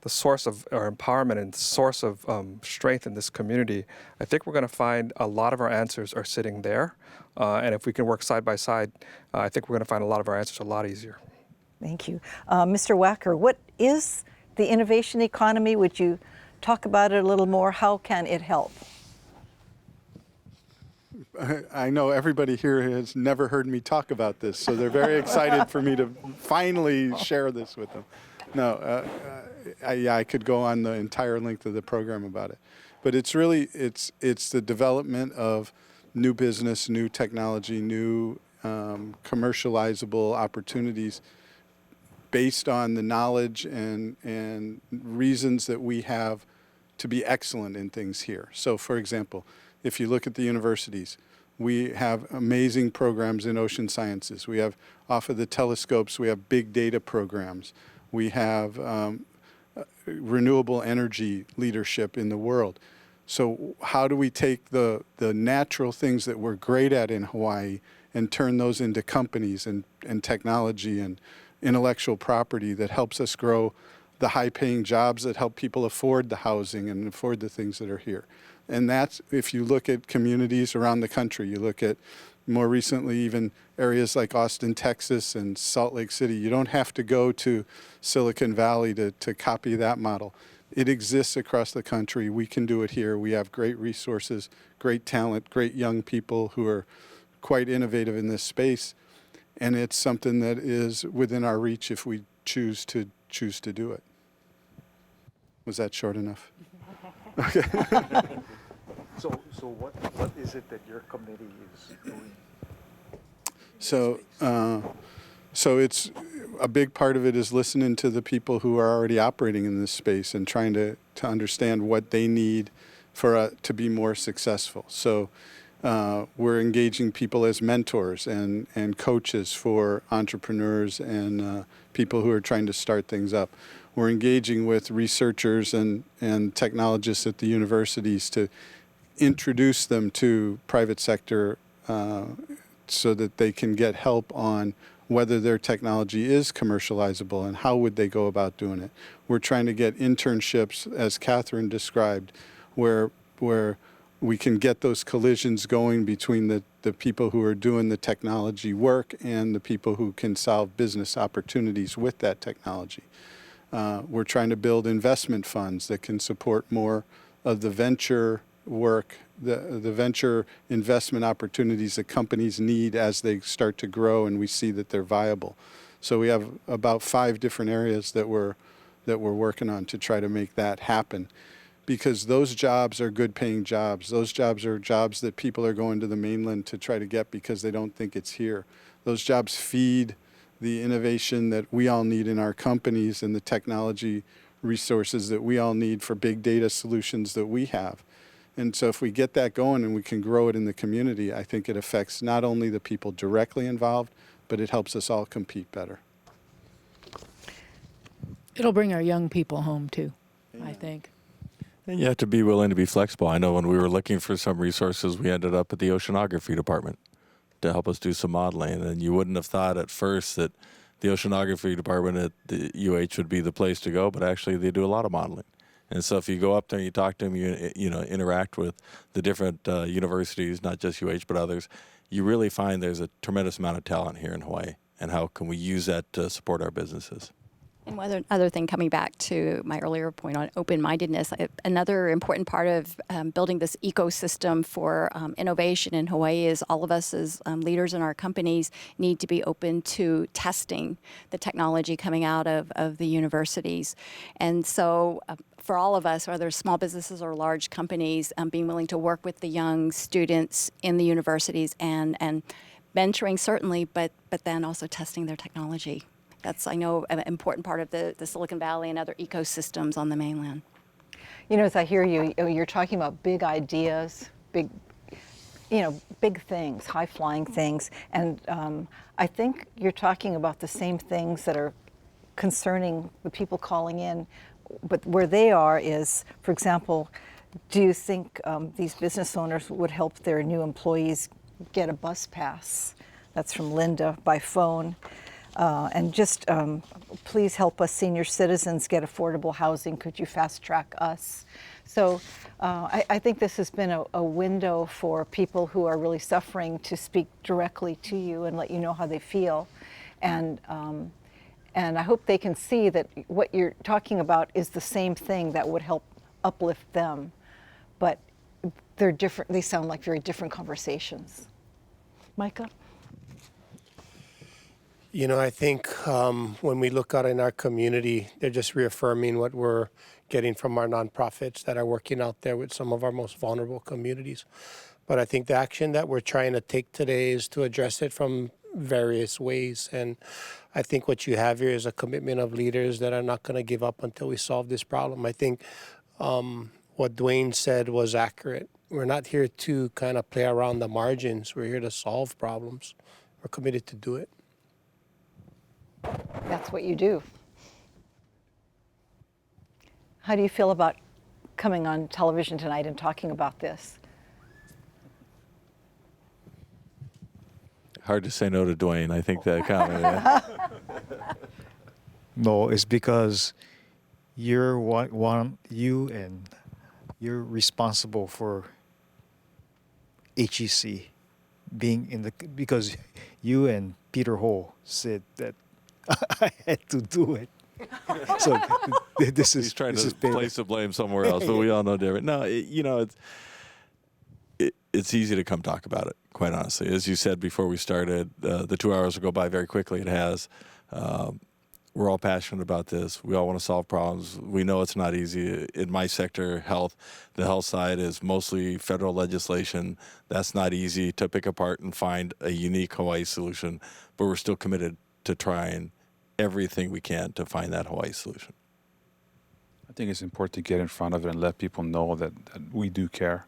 the source of our empowerment and source of strength in this community, I think we're going to find a lot of our answers are sitting there. And if we can work side by side, I think we're going to find a lot of our answers a lot easier. Thank you. Mr. Wacker, what is the innovation economy? Would you talk about it a little more? How can it help? I know everybody here has never heard me talk about this, so they're very excited for me to finally share this with them. No, I could go on the entire length of the program about it, but it's really it's the development of new business, new technology, new commercializable opportunities based on the knowledge and reasons that we have to be excellent in things here. So, for example, if you look at the universities, we have amazing programs in ocean sciences. We have, off of the telescopes, we have big data programs. We have renewable energy leadership in the world. So how do we take the natural things that we're great at in Hawaii and turn those into companies and technology and intellectual property that helps us grow the high-paying jobs that help people afford the housing and afford the things that are here? And that's, if you look at communities around the country, you look at more recently even areas like Austin, Texas and Salt Lake City, you don't have to go to Silicon Valley to copy that model. It exists across the country. We can do it here. We have great resources, great talent, great young people who are quite innovative in this space. And it's something that is within our reach if we choose to do it. Was that short enough? Okay. So what is it that your committee is doing? So it's a big part of it is listening to the people who are already operating in this space and trying to understand what they need for to be more successful. So we're engaging people as mentors and coaches for entrepreneurs and people who are trying to start things up. We're engaging with researchers and technologists at the universities to introduce them to private sector so that they can get help on whether their technology is commercializable and how would they go about doing it. We're trying to get internships, as Catherine described, where we can get those collisions going between the people who are doing the technology work and the people who can solve business opportunities with that technology. We're trying to build investment funds that can support more of the venture work, the venture investment opportunities that companies need as they start to grow and we see that they're viable. So we have about 5 different areas that we're working on to try to make that happen. Because those jobs are good paying jobs. Those jobs are jobs that people are going to the mainland to try to get because they don't think it's here. Those jobs feed the innovation that we all need in our companies and the technology resources that we all need for big data solutions that we have. And so if we get that going and we can grow it in the community, I think it affects not only the people directly involved, but it helps us all compete better. It'll bring our young people home too, I think. And you have to be willing to be flexible. I know when we were looking for some resources, we ended up at the oceanography department to help us do some modeling. And you wouldn't have thought at first that the oceanography department at the UH would be the place to go, but actually they do a lot of modeling. And so if you go up there and you talk to them, you know, interact with the different universities, not just UH, but others, you really find there's a tremendous amount of talent here in Hawaii. And how can we use that to support our businesses? And one other thing, coming back to my earlier point on open-mindedness, another important part of building this ecosystem for innovation in Hawaii is all of us as leaders in our companies need to be open to testing the technology coming out of the universities. And so for all of us, whether small businesses or large companies, being willing to work with the young students in the universities and mentoring certainly, but then also testing their technology. That's, I know, an important part of the Silicon Valley and other ecosystems on the mainland. You know, as I hear you, you're talking about big ideas, big things, high-flying things, and I think you're talking about the same things that are concerning the people calling in, but where they are is, for example, Do you think these business owners would help their new employees get a bus pass? That's from Linda by phone. And just please help us senior citizens get affordable housing. Could you fast track us? So I think this has been a window for people who are really suffering to speak directly to you and let you know how they feel. And I hope they can see that what you're talking about is the same thing that would help uplift them. But they're different. They sound like very different conversations. Micah? You know, I think when we look out in our community, they're just reaffirming what we're getting from our nonprofits that are working out there with some of our most vulnerable communities. But I think the action that we're trying to take today is to address it from various ways. And I think what you have here is a commitment of leaders that are not going to give up until we solve this problem. I think what Duane said was accurate. We're not here to kind of play around the margins. We're here to solve problems. We're committed to do it. That's what you do. How do you feel about coming on television tonight and talking about this? Hard to say no to Duane. I think that comment. Yeah. No, it's because you're you're responsible for HEC being in the, because you and Peter Ho said that I had to do it. So this is, he's trying this to place the blame somewhere else, but we all know different. No, it's easy to come talk about it, quite honestly. As you said before we started, the 2 hours will go by very quickly. It has. We're all passionate about this. We all want to solve problems. We know it's not easy. In my sector, health, the health side is mostly federal legislation. That's not easy to pick apart and find a unique Hawaii solution, but we're still committed to trying everything we can to find that Hawaii solution. I think it's important to get in front of it and let people know that we do care.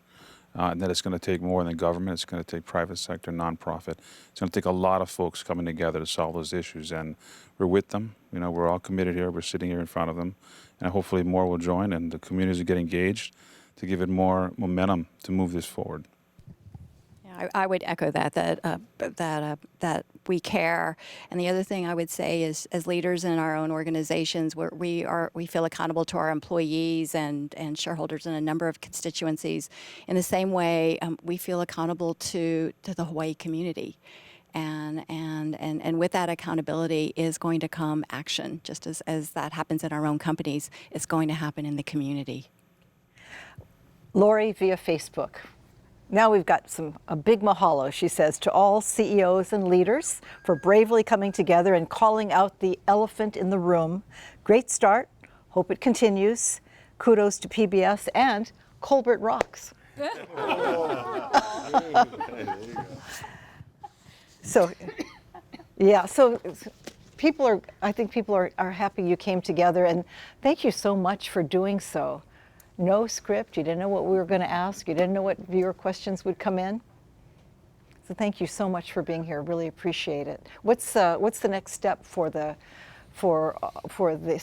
And that it's going to take more than government. It's going to take private sector, nonprofit. It's going to take a lot of folks coming together to solve those issues. And we're with them. You know, we're all committed here. We're sitting here in front of them. And hopefully more will join and the communities will get engaged to give it more momentum to move this forward. I would echo that we care. And the other thing I would say is, as leaders in our own organizations, we feel accountable to our employees and shareholders in a number of constituencies. In the same way, we feel accountable to the Hawaii community. And with that accountability is going to come action. Just as that happens in our own companies, it's going to happen in the community. Lori via Facebook. Now we've got a big mahalo, she says, to all CEOs and leaders for bravely coming together and calling out the elephant in the room. Great start. Hope it continues. Kudos to PBS and Colbert rocks. So, yeah, so I think people are happy you came together, and thank you so much for doing so. No script, you didn't know what we were going to ask, you didn't know what viewer questions would come in. So thank you so much for being here, really appreciate it. What's the next step for this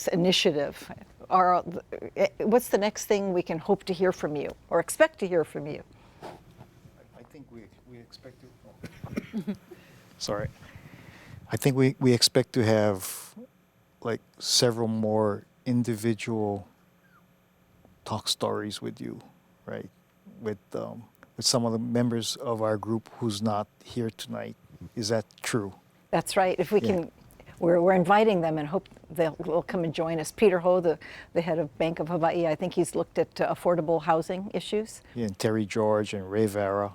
initiative? What's the next thing we can hope to hear from you, or expect to hear from you? I think we expect to, sorry. I think we expect to have like several more individual talk stories with you, right? With some of the members of our group who's not here tonight. Is that true? That's right. If we can, we're inviting them and hope they'll come and join us. Peter Ho, the head of Bank of Hawaii, I think he's looked at affordable housing issues. Yeah, and Terry George and Ray Vera.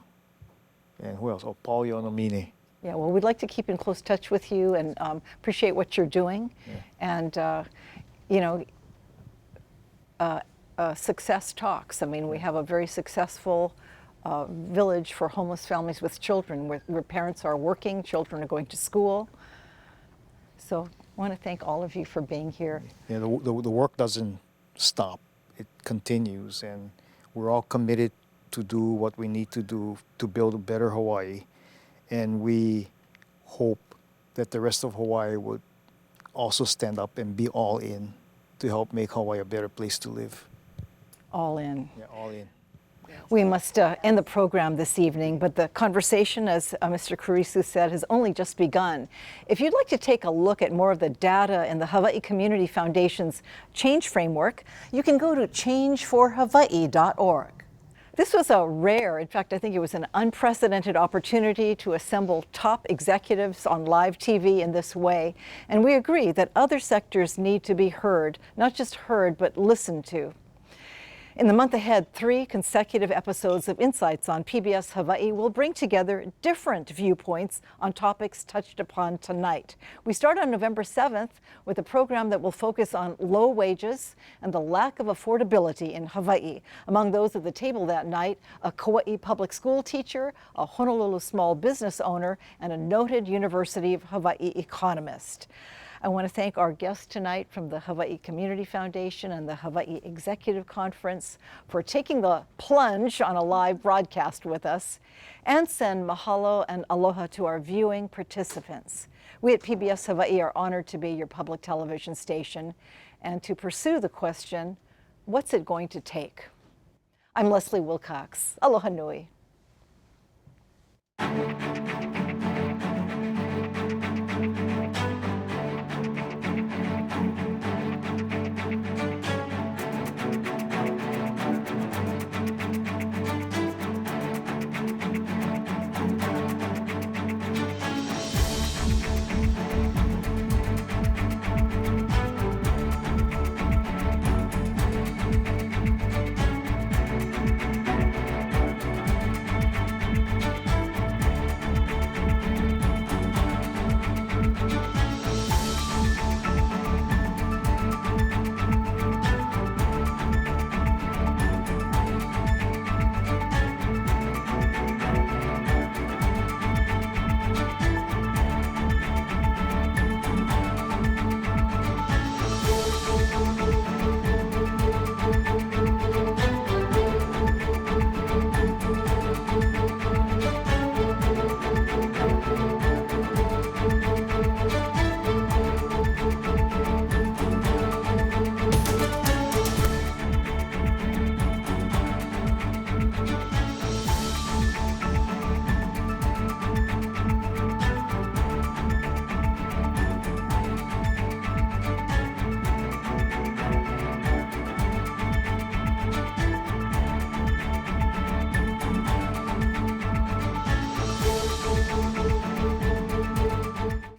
And who else? Oh, Paul Yonomine. Yeah, well, we'd like to keep in close touch with you and appreciate what you're doing. Yeah. And, success talks. I mean, we have a very successful village for homeless families with children where parents are working, children are going to school. So I want to thank all of you for being here. Yeah, the work doesn't stop. It continues, and we're all committed to do what we need to do to build a better Hawaii. And we hope that the rest of Hawaii would also stand up and be all in to help make Hawaii a better place to live. All in. Yeah, all in. We must end the program this evening, but the conversation, as Mr. Kurisu said, has only just begun. If you'd like to take a look at more of the data in the Hawaiʻi Community Foundation's Change Framework, you can go to changeforhawaii.org. This was a rare, in fact, I think it was an unprecedented opportunity to assemble top executives on live TV in this way, and we agree that other sectors need to be heard, not just heard, but listened to. In the month ahead, 3 consecutive episodes of Insights on PBS Hawaii will bring together different viewpoints on topics touched upon tonight. We start on November 7th with a program that will focus on low wages and the lack of affordability in Hawaii. Among those at the table that night, a Kauai public school teacher, a Honolulu small business owner, and a noted University of Hawaii economist. I want to thank our guests tonight from the Hawaiʻi Community Foundation and the Hawaii Executive Conference for taking the plunge on a live broadcast with us, and send mahalo and aloha to our viewing participants. We at PBS Hawaii are honored to be your public television station and to pursue the question, what's it going to take? I'm Leslie Wilcox. Aloha nui.